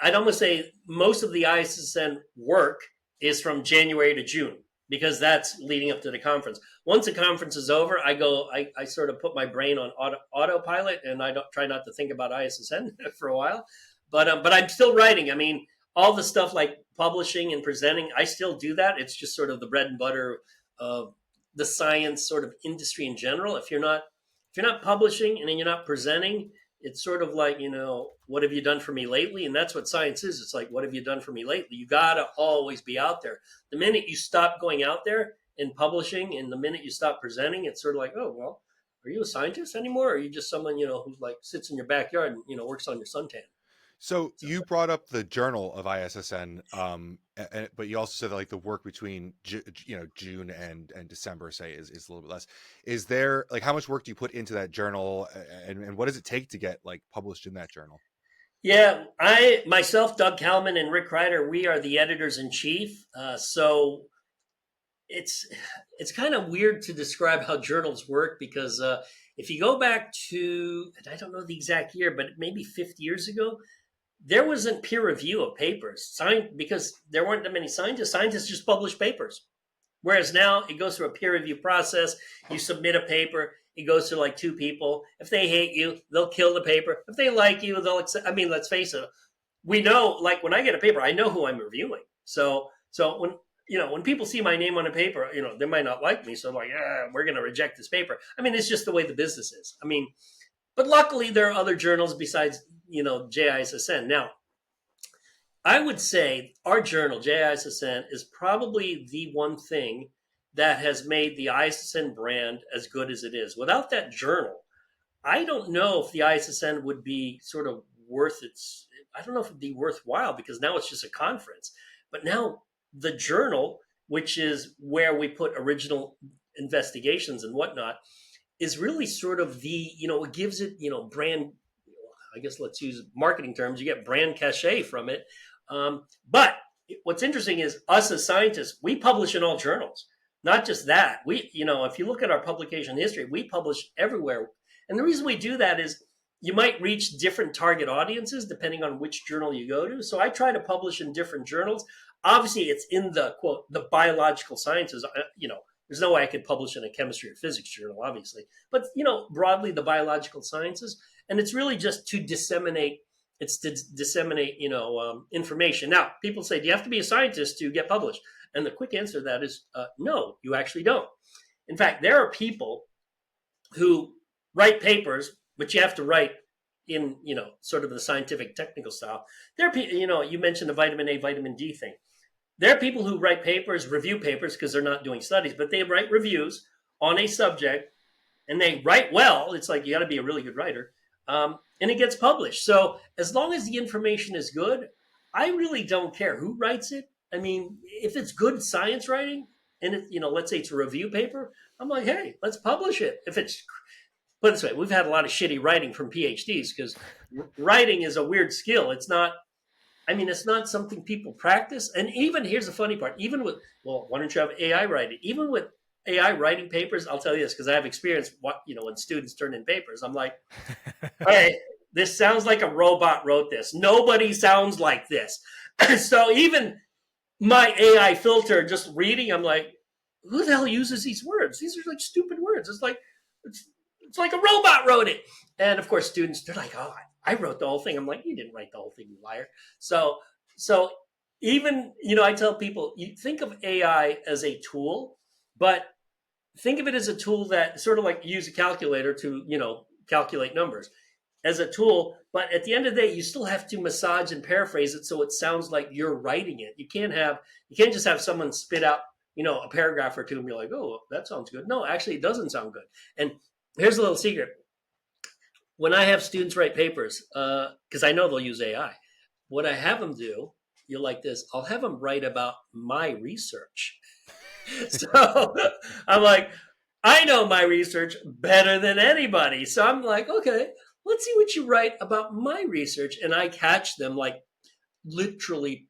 I'd almost say most of the ISSN work is from January to June because that's leading up to the conference. Once the conference is over, I sort of put my brain on autopilot and I don't try not to think about ISSN for a while. But I'm still writing. I mean, all the stuff like publishing and presenting, I still do that. It's just sort of the bread and butter of the science sort of industry in general. If you're not publishing and then you're not presenting, it's sort of like, what have you done for me lately? And that's what science is. It's like, what have you done for me lately? You got to always be out there. The minute you stop going out there and publishing and the minute you stop presenting, it's sort of like, oh, well, are you a scientist anymore? Or are you just someone, who like sits in your backyard and, works on your suntan? So So, you brought up the journal of ISSN, but you also said that like the work between June and December, say, is a little bit less. Is there like how much work do you put into that journal, and what does it take to get like published in that journal? yeah, I myself, Doug Kalman, and Rick Ryder, we are the editors in chief. So it's it's kind of weird to describe how journals work because if you go back to, and I don't know the exact year, but maybe 50 years ago, there wasn't peer review of papers because there weren't that many scientists. Scientists just published papers. Whereas now it goes through a peer review process. You submit a paper, it goes to like two people. If they hate you, they'll kill the paper. If they like you, they'll accept. I mean, let's face it. We know, like when I get a paper, I know who I'm reviewing. So when people see my name on a paper, they might not like me. So like, we're going to reject this paper. I mean, it's just the way the business is. I mean, but luckily there are other journals besides, JISSN. Now, I would say our journal, JISSN, is probably the one thing that has made the ISSN brand as good as it is. Without that journal, I don't know if the ISSN would be sort of worth its. I don't know if it'd be worthwhile because now it's just a conference. But now the journal, which is where we put original investigations and whatnot, is really sort of it gives it, brand. I guess let's use marketing terms. You get brand cachet from it. But what's interesting is us as scientists, we publish in all journals. Not just that, if you look at our publication history, we publish everywhere. And the reason we do that is you might reach different target audiences depending on which journal you go to. So I try to publish in different journals. Obviously, it's in the quote, the biological sciences. There's no way I could publish in a chemistry or physics journal, obviously. But, broadly the biological sciences. And it's really just to disseminate information. Now, people say, do you have to be a scientist to get published? And the quick answer to that is no, you actually don't. In fact, there are people who write papers, but you have to write in, sort of the scientific technical style. There are people, you mentioned the vitamin A, vitamin D thing. There are people who write papers, review papers, because they're not doing studies, but they write reviews on a subject and they write well. It's like you got to be a really good writer. And it gets published. So as long as the information is good, I really don't care who writes it. I mean, if it's good science writing and let's say it's a review paper, I'm like, hey, let's publish it. If it's, put it this way, we've had a lot of shitty writing from PhDs because writing is a weird skill. It's not something people practice. And even here's the funny part, even with, well, why don't you have AI write it? Even with AI writing papers, I'll tell you this because I have experience. When students turn in papers, I'm like, hey, this sounds like a robot wrote this. Nobody sounds like this. So even my AI filter, just reading, I'm like, who the hell uses these words? These are like stupid words. It's like a robot wrote it. And of course, students, they're like, oh, I wrote the whole thing. I'm like, you didn't write the whole thing, you liar. So even, I tell people, you think of AI as a tool, but think of it as a tool that sort of like use a calculator to, calculate numbers as a tool. But at the end of the day, you still have to massage and paraphrase it so it sounds like you're writing it. You can't just have someone spit out, a paragraph or two and be like, oh, that sounds good. No, actually, it doesn't sound good. And here's a little secret. When I have students write papers, because I know they'll use AI, what I have them do, you'll like this, I'll have them write about my research. So I'm like, I know my research better than anybody. So I'm like, okay, let's see what you write about my research. And I catch them like literally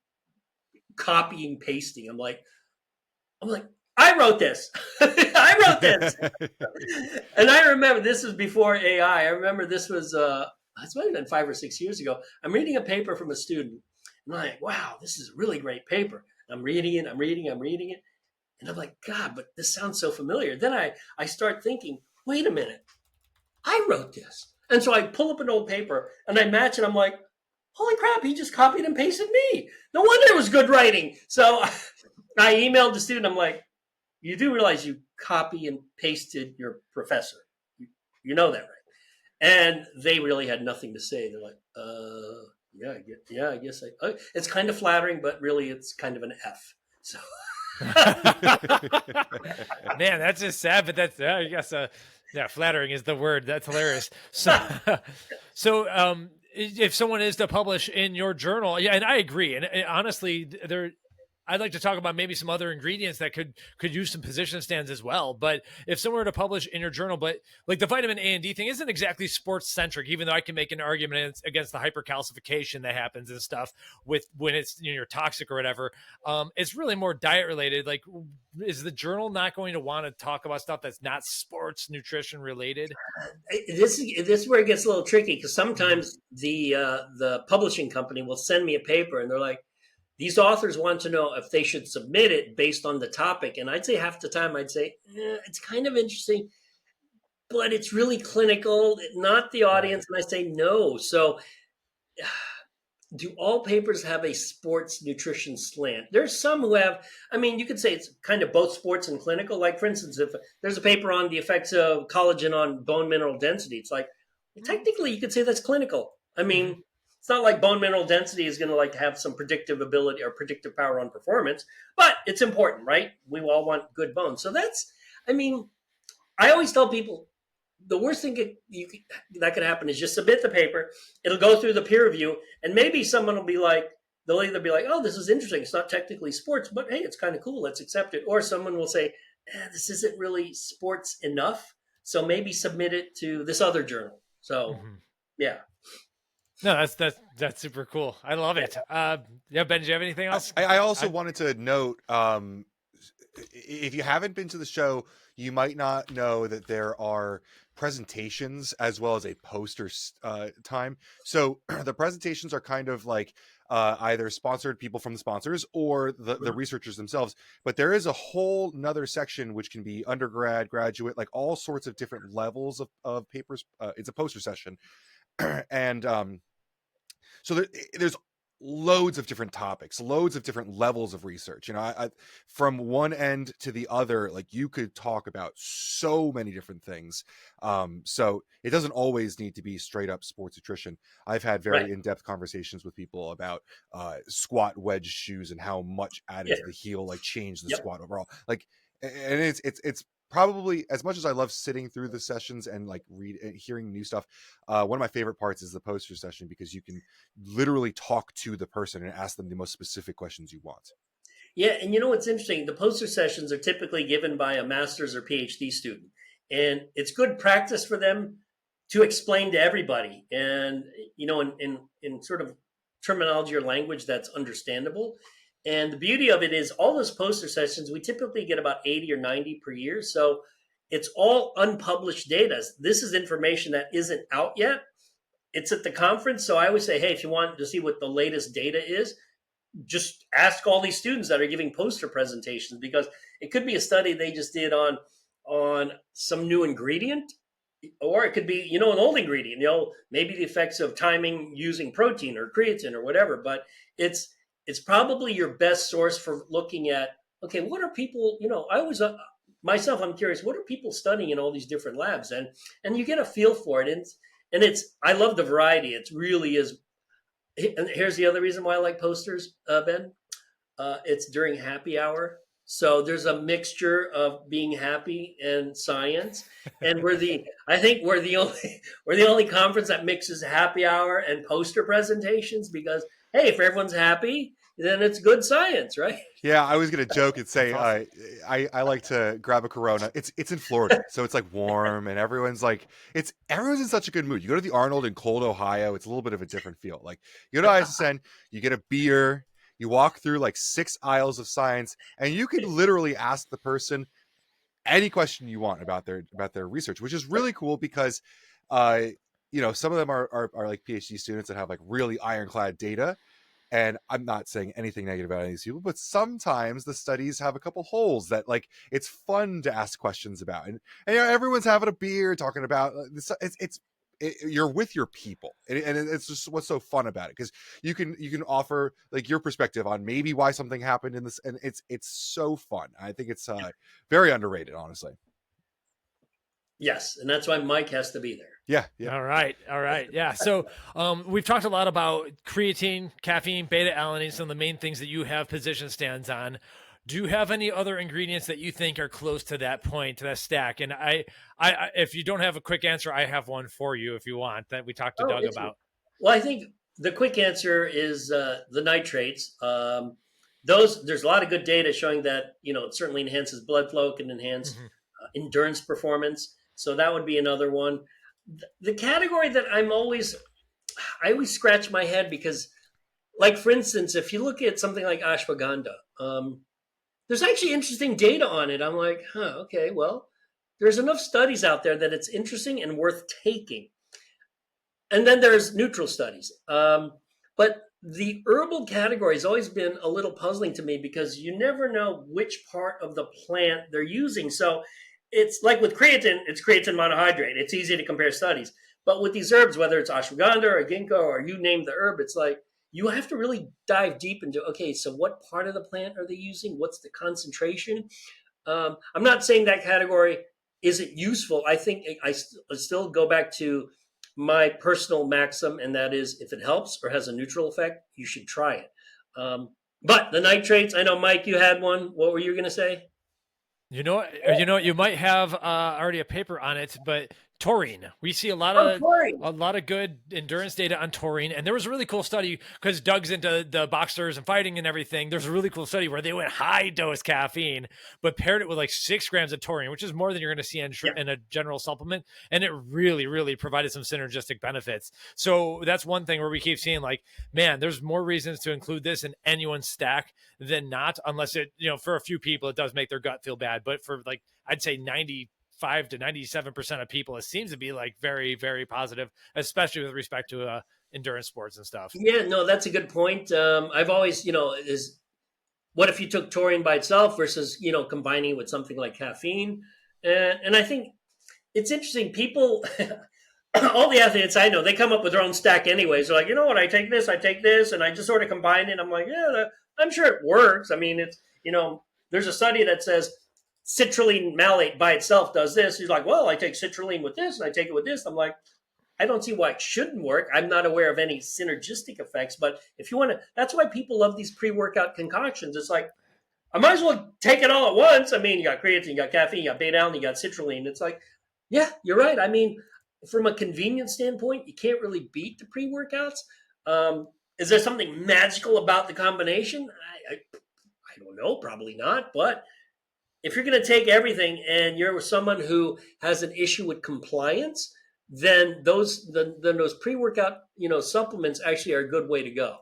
copying, pasting. I'm like, I wrote this. I wrote this. And I remember this was before AI. I remember this was, this might have been 5 or 6 years ago. I'm reading a paper from a student. And I'm like, wow, this is a really great paper. I'm reading it. And I'm like, God, but this sounds so familiar. Then I start thinking, wait a minute, I wrote this. And so I pull up an old paper and I match it. I'm like, holy crap, he just copied and pasted me. No wonder it was good writing. So I emailed the student. I'm like, you do realize you copy and pasted your professor. You know that, right? And they really had nothing to say. They're like, I guess it's kind of flattering, but really it's kind of an F. So. Man, that's just sad, but that's flattering is the word. That's hilarious. So if someone is to publish in your journal, yeah, and I agree. And honestly, I'd like to talk about maybe some other ingredients that could use some position stands as well. But if someone were to publish in your journal, but like the vitamin A and D thing isn't exactly sports centric, even though I can make an argument against the hypercalcification that happens and stuff with when it's, you're toxic or whatever. It's really more diet related. Like, is the journal not going to want to talk about stuff that's not sports nutrition related? This is where it gets a little tricky, because sometimes the publishing company will send me a paper and they're like, these authors want to know if they should submit it based on the topic. And I'd say half the time I'd say, it's kind of interesting, but it's really clinical, not the audience. And I say no. So do all papers have a sports nutrition slant? There's some who have, I mean, you could say it's kind of both sports and clinical. Like, for instance, if there's a paper on the effects of collagen on bone mineral density, it's like, technically you could say that's clinical. I mean, it's not like bone mineral density is going to like have some predictive ability or predictive power on performance, but it's important, right? We all want good bones. So that's, I mean, I always tell people the worst thing that could happen is just submit the paper. It'll go through the peer review, and maybe someone will be like, they'll either be like, oh, this is interesting. It's not technically sports, but hey, it's kind of cool. Let's accept it. Or someone will say, this isn't really sports enough, so maybe submit it to this other journal. So, yeah. No, that's super cool. I love it. Yeah, Ben, do you have anything else? I also wanted to note, if you haven't been to the show, you might not know that there are presentations as well as a poster time. So the presentations are kind of like either sponsored people from the sponsors or the researchers themselves. But there is a whole nother section which can be undergrad, graduate, like all sorts of different levels of papers. It's a poster session. And so there's loads of different topics, loads of different levels of research. You know, I from one end to the other, like you could talk about so many different things. So it doesn't always need to be straight up sports nutrition. I've had very in-depth conversations with people about squat wedge shoes and how much added to the heel like changed the squat overall. Like, and it's probably, as much as I love sitting through the sessions and like hearing new stuff, one of my favorite parts is the poster session, because you can literally talk to the person and ask them the most specific questions you want. Yeah, and you know what's interesting? The poster sessions are typically given by a master's or PhD student, and it's good practice for them to explain to everybody, and you know, in sort of terminology or language that's understandable. And the beauty of it is all those poster sessions, we typically get about 80 or 90 per year. So it's all unpublished data. This is information that isn't out yet. It's at the conference. So I always say, hey, if you want to see what the latest data is, just ask all these students that are giving poster presentations, because it could be a study they just did on some new ingredient, or it could be, you know, an old ingredient, you know, maybe the effects of timing using protein or creatine or whatever. But it's probably your best source for looking at, okay, what are people, you know, I always, myself, I'm curious, what are people studying in all these different labs? And you get a feel for it. And I love the variety. It really is. And here's the other reason why I like posters, Ben. It's during happy hour. So there's a mixture of being happy and science. And I think we're the only conference that mixes happy hour and poster presentations, because, hey, if everyone's happy, then it's good science, right? Yeah, I was gonna joke and say I like to grab a Corona. It's in Florida, so it's like warm, and everyone's in such a good mood. You go to the Arnold in cold Ohio, it's a little bit of a different feel. Like you go to ISSN, you get a beer, you walk through like 6 aisles of science, and you can literally ask the person any question you want about their research, which is really cool, because you know, some of them are like PhD students that have like really ironclad data. And I'm not saying anything negative about any of these people, but sometimes the studies have a couple holes that like it's fun to ask questions about, and you know, everyone's having a beer talking about this. You're with your people, and it's just what's so fun about it, because you can offer like your perspective on maybe why something happened in this, and it's so fun. I think it's very underrated, honestly. Yes, and that's why Mike has to be there. Yeah. All right. Yeah. So we've talked a lot about creatine, caffeine, beta-alanine, some of the main things that you have position stands on. Do you have any other ingredients that you think are close to that point, to that stack? And I if you don't have a quick answer, I have one for you if you want, that we talked to Doug about. Well, I think the quick answer is the nitrates. Those there's a lot of good data showing that it certainly enhances blood flow, can enhance Hmm. endurance performance. So that would be another one. The category that I always scratch my head because, like for instance, if you look at something like ashwagandha, there's actually interesting data on it. I'm like, okay, well, there's enough studies out there that it's interesting and worth taking. And then there's neutral studies. But the herbal category has always been a little puzzling to me because you never know which part of the plant they're using. So it's like with creatine, it's creatine monohydrate. It's easy to compare studies. But with these herbs, whether it's ashwagandha or ginkgo or you name the herb, it's like you have to really dive deep into, okay, so what part of the plant are they using? What's the concentration? I'm not saying that category isn't useful. I think I still go back to my personal maxim, and that is if it helps or has a neutral effect, you should try it. But the nitrates, I know, Mike, you had one. What were you going to say? You might have already a paper on it, but taurine. We see Oh, chlorine. a lot of good endurance data on taurine, and there was a really cool study because Doug's into the boxers and fighting and everything. There's a really cool study where they went high dose caffeine, but paired it with like 6 grams of taurine, which is more than you're going to see Yeah. in a general supplement, and it really, really provided some synergistic benefits. So that's one thing where we keep seeing like, man, there's more reasons to include this in anyone's stack than not, unless it, for a few people, it does make their gut feel bad. But for like, I'd say 95 to 97% of people, it seems to be like very, very positive, especially with respect to endurance sports and stuff. Yeah, no, that's a good point. I've always, is what if you took taurine by itself versus, combining it with something like caffeine? And I think it's interesting. People, all the athletes I know, they come up with their own stack anyways. They're like, you know what, I take this, and I just sort of combine it. I'm like, yeah, I'm sure it works. I mean, it's, there's a study that says citrulline malate by itself does this. He's like, well, I take citrulline with this, and I take it with this. I'm like, I don't see why it shouldn't work. I'm not aware of any synergistic effects, but if you want to, that's why people love these pre-workout concoctions. It's like, I might as well take it all at once. I mean, you got creatine, you got caffeine, you got beta alanine, you got citrulline. It's like, yeah, you're right. I mean, from a convenience standpoint, you can't really beat the pre-workouts. Is there something magical about the combination? I don't know, probably not. But if you're going to take everything and you're someone who has an issue with compliance, then those pre-workout supplements actually are a good way to go.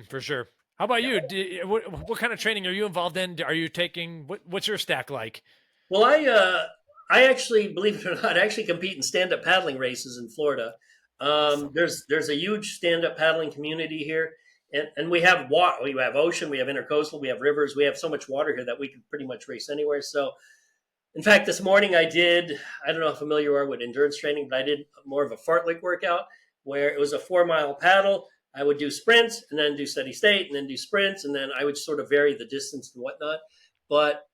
For sure. How about you? What kind of training are you involved in? Are you taking what's your stack like? Well, I actually, believe it or not, actually compete in stand-up paddling races in Florida. Awesome. There's a huge stand-up paddling community here, and we have water, we have ocean, we have intercoastal, we have rivers, we have so much water here that we can pretty much race anywhere. So, in fact, this morning I don't know how familiar you are with endurance training, but I did more of a fartlek workout where it was a 4 mile paddle. I would do sprints and then do steady state and then do sprints, and then I would sort of vary the distance and whatnot. But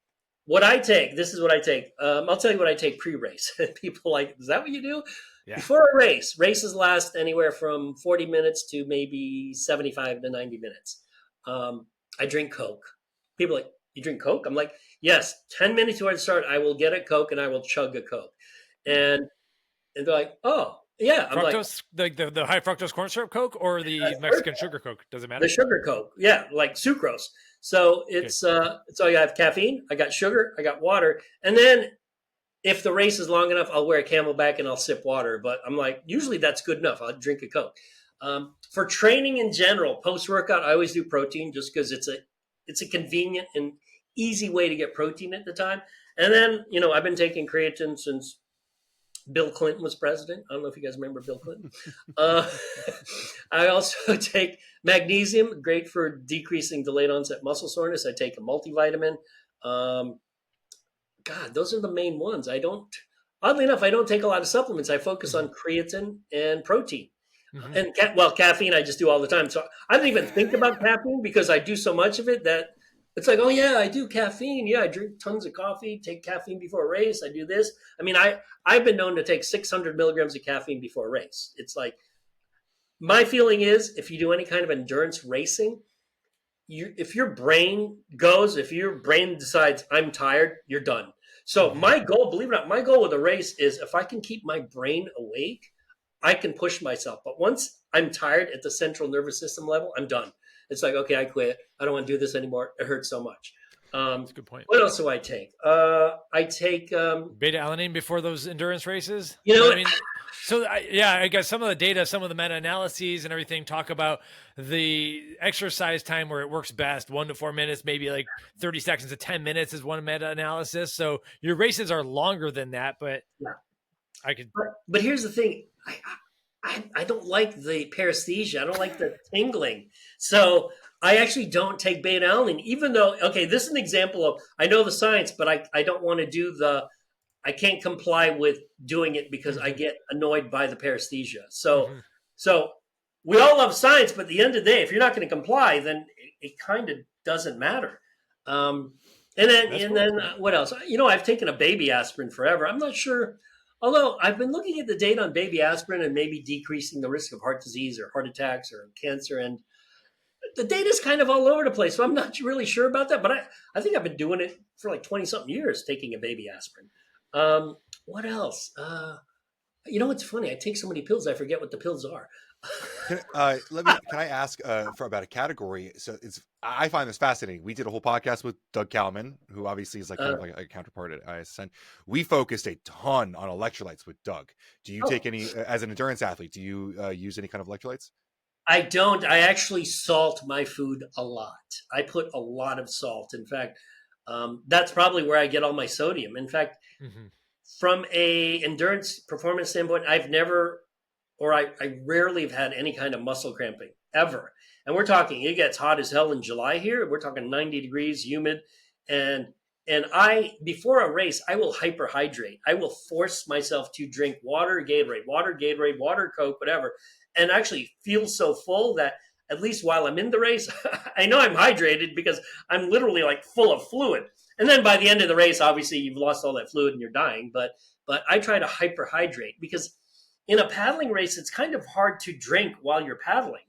this is what I take. I'll tell you what I take pre-race. People are like, is that what you do? Yeah. Before a race, races last anywhere from 40 minutes to maybe 75 to 90 minutes. I drink Coke. People are like, you drink Coke? I'm like, yes, 10 minutes before I start, I will get a Coke and I will chug a Coke. And they're like, oh, yeah. I'm fructose, like the high fructose corn syrup Coke or the Mexican sugar Coke? Does it matter? The sugar Coke. Yeah, like sucrose. So it's so I have caffeine, I got sugar, I got water. And then if the race is long enough, I'll wear a Camelback and I'll sip water. But I'm like, usually that's good enough. I'll drink a Coke. For training in general, post-workout, I always do protein just because it's a convenient and easy way to get protein at the time. And then, I've been taking creatine since Bill Clinton was president. I don't know if you guys remember Bill Clinton. I also take magnesium, great for decreasing delayed onset muscle soreness. I take a multivitamin. God, those are the main ones. Oddly enough, I don't take a lot of supplements. I focus on creatine and protein. And caffeine I just do all the time. So I don't even think about caffeine because I do so much of it that it's like, oh yeah, I do caffeine. Yeah, I drink tons of coffee, take caffeine before a race. I do this. I mean, I've been known to take 600 milligrams of caffeine before a race. It's like, my feeling is if you do any kind of endurance racing, if your brain decides I'm tired, you're done. So my goal, believe it or not, my goal with a race is if I can keep my brain awake, I can push myself. But once I'm tired at the central nervous system level, I'm done. It's like, okay, I quit. I don't want to do this anymore. It hurts so much. That's a good point. What else do I take? I take Beta alanine before those endurance races. you know But, I what? mean, so I guess some of the data, some of the meta-analyses and everything talk about the exercise time where it works best, 1 to 4 minutes, maybe like 30 seconds to 10 minutes is one meta-analysis. So your races are longer than that, but Yeah. I could. But here's the thing. I don't like the paresthesia. I don't like the tingling. So I actually don't take beta alanine, even though, okay, this is an example of, I know the science, but I don't want to do I can't comply with doing it because I get annoyed by the paresthesia. So we all love science, but at the end of the day, if you're not going to comply, then it kind of doesn't matter. And then what else? I've taken a baby aspirin forever. I'm not sure. Although I've been looking at the data on baby aspirin and maybe decreasing the risk of heart disease or heart attacks or cancer, and the data's kind of all over the place. So I'm not really sure about that. But I think I've been doing it for like 20-something years, taking a baby aspirin. What else? It's funny. I take so many pills, I forget what the pills are. Can I ask for about a category? So I find this fascinating. We did a whole podcast with Doug Kalman, who obviously is like kind of like a counterpart at ISSN. We focused a ton on electrolytes with Doug. Do you take any, as an endurance athlete, do you use any kind of electrolytes? I don't. I actually salt my food a lot. I put a lot of salt. In fact, that's probably where I get all my sodium. In fact, from a endurance performance standpoint, I've never, or I rarely have had any kind of muscle cramping ever. And we're talking, it gets hot as hell in July here. We're talking 90 degrees, humid. And before a race, I will hyperhydrate. I will force myself to drink water, Gatorade, water, Coke, whatever, and actually feel so full that at least while I'm in the race, I know I'm hydrated because I'm literally like full of fluid. And then by the end of the race, obviously you've lost all that fluid and you're dying. But I try to hyperhydrate because in a paddling race, it's kind of hard to drink while you're paddling.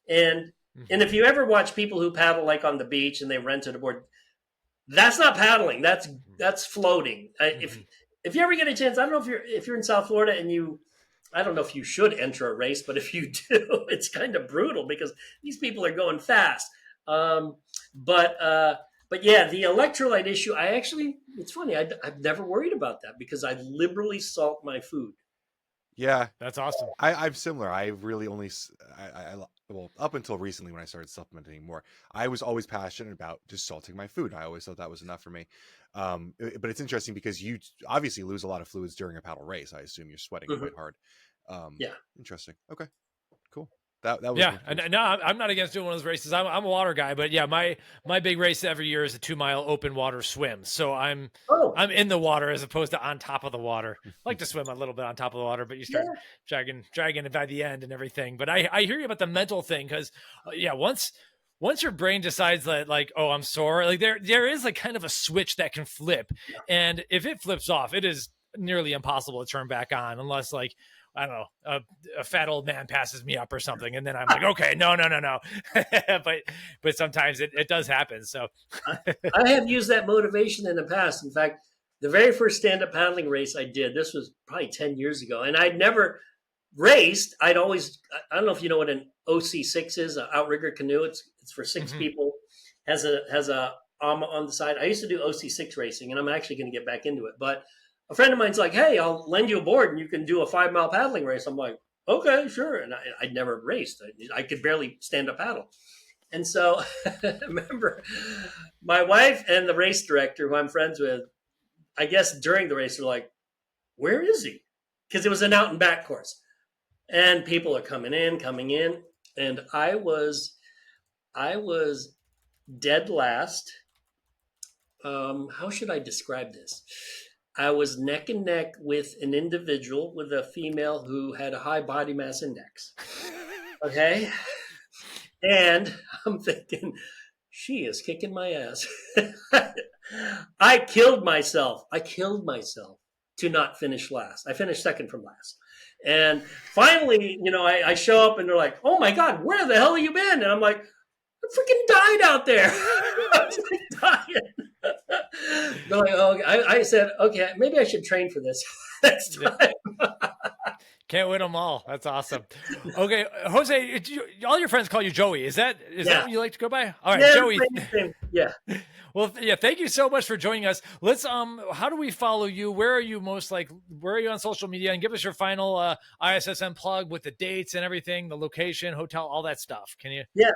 And if you ever watch people who paddle like on the beach and they rented a board, that's not paddling. That's floating. If you ever get a chance, I don't know if you're in South Florida and I don't know if you should enter a race, but if you do, it's kind of brutal because these people are going fast. But yeah, the electrolyte issue, it's funny. I've never worried about that because I liberally salt my food. Yeah, that's awesome. I'm similar. I really only, well, up until recently when I started supplementing more, I was always passionate about just salting my food. I always thought that was enough for me. But it's interesting because you obviously lose a lot of fluids during a paddle race. I assume you're sweating quite hard. Yeah. Interesting. Okay, cool. That was and no, I'm not against doing one of those races. I'm a water guy, but yeah, my big race every year is a 2-mile open water swim. So I'm in the water as opposed to on top of the water. I like to swim a little bit on top of the water, but you start dragging it by the end and everything. But I hear you about the mental thing because once your brain decides that like, oh, I'm sore, like there is like kind of a switch that can flip, and if it flips off, it is nearly impossible to turn back on unless like, I don't know, a fat old man passes me up or something. And then I'm like, okay, no. but sometimes it does happen. So I have used that motivation in the past. In fact, the very first stand-up paddling race I did, this was probably 10 years ago, and I'd never raced. I don't know if you know what an OC6 is, an outrigger canoe. It's for 6 people, has a AMA on the side. I used to do OC6 racing, and I'm actually going to get back into it. But a friend of mine's like, hey, I'll lend you a board and you can do a 5-mile paddling race. I'm like, okay, sure. And I'd never raced. I could barely stand up paddle. And so I remember my wife and the race director, who I'm friends with, I guess during the race, were like, where is he? Because it was an out and back course. And people are coming in. And I was dead last. How should I describe this? I was neck and neck with an individual, with a female who had a high body mass index. Okay. And I'm thinking, she is kicking my ass. I killed myself to not finish last. I finished second from last. And finally, I show up and they're like, oh my God, where the hell have you been? And I'm like, I freaking died out there. I was like dying. They're like, oh, I said, okay, maybe I should train for this. next Yeah. time. Can't win them all. That's awesome. Okay, Jose, all your friends call you Joey. Is that what you like to go by? All right, Yeah, Joey. Yeah. Well, yeah, thank you so much for joining us. Let's how do we follow you? Where are you where are you on social media? And give us your final ISSN plug with the dates and everything, the location, hotel, all that stuff. Can you? Yeah.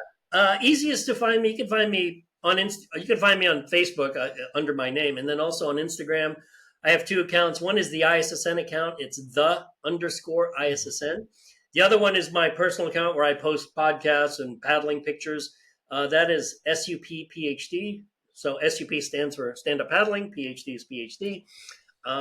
Easiest to find me. You can find me on You can find me on Facebook under my name, and then also on Instagram. I have two accounts. One is the ISSN account. It's _ISSN. The other one is my personal account where I post podcasts and paddling pictures. That is SUP PhD. So SUP stands for Stand Up Paddling. PhD is PhD.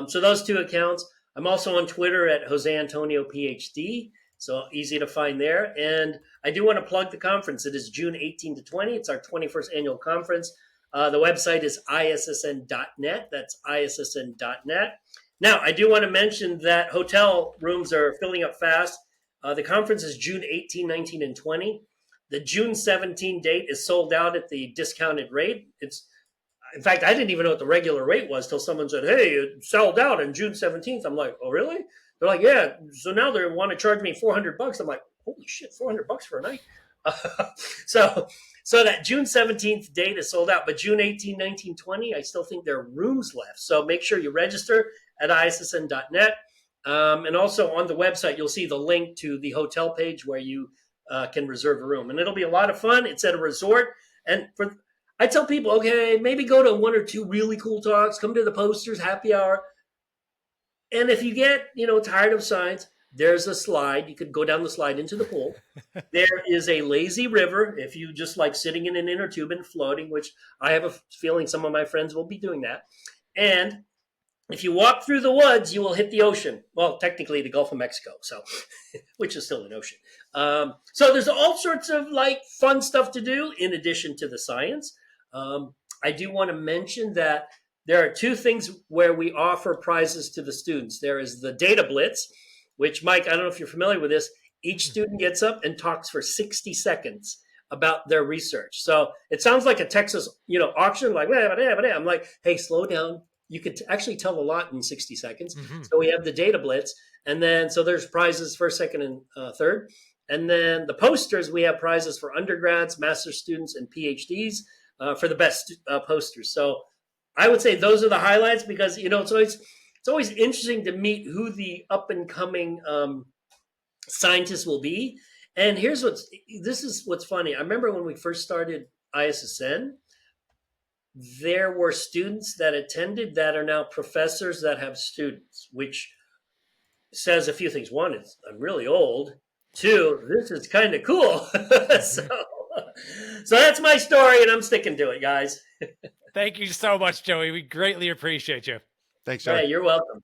So those two accounts. I'm also on Twitter at Jose Antonio PhD. So easy to find there. And I do want to plug the conference. It is June 18 to 20. It's our 21st annual conference. The website is ISSN.net. That's ISSN.net. Now, I do want to mention that hotel rooms are filling up fast. The conference is June 18, 19, and 20. The June 17 date is sold out at the discounted rate. In fact, I didn't even know what the regular rate was till someone said, hey, it sold out on June 17th. I'm like, oh, really? They're like, yeah. So now they want to charge me $400. I'm like, holy shit, $400 for a night. So that June 17th date is sold out, but June 18, 19, 20, I still think there are rooms left. So make sure you register at ISSN.net. And also on the website, you'll see the link to the hotel page where you can reserve a room. And it'll be a lot of fun. It's at a resort. And I tell people, okay, maybe go to one or two really cool talks, come to the posters, happy hour. And if you get, tired of science, there's a slide. You could go down the slide into the pool. There is a lazy river if you just like sitting in an inner tube and floating, which I have a feeling some of my friends will be doing that. And if you walk through the woods, you will hit the ocean. Well, technically the Gulf of Mexico, so which is still an ocean. So there's all sorts of like fun stuff to do in addition to the science. I do want to mention that there are two things where we offer prizes to the students. There is the Data Blitz, which, Mike, I don't know if you're familiar with this. Each student gets up and talks for 60 seconds about their research. So it sounds like a Texas, auction, like, I'm like, hey, slow down. You could actually tell a lot in 60 seconds. Mm-hmm. So we have the Data Blitz. And then, so there's prizes first, second, and third. And then the posters, we have prizes for undergrads, master's students, and PhDs for the best posters. So I would say those are the highlights because, it's always interesting to meet who the up and coming scientists will be. And this is what's funny. I remember when we first started ISSN, there were students that attended that are now professors that have students, which says a few things. One is I'm really old. Two, this is kind of cool. So that's my story, and I'm sticking to it, guys. Thank you so much, Joey. We greatly appreciate you. Thanks, Joey. Hey, you're welcome.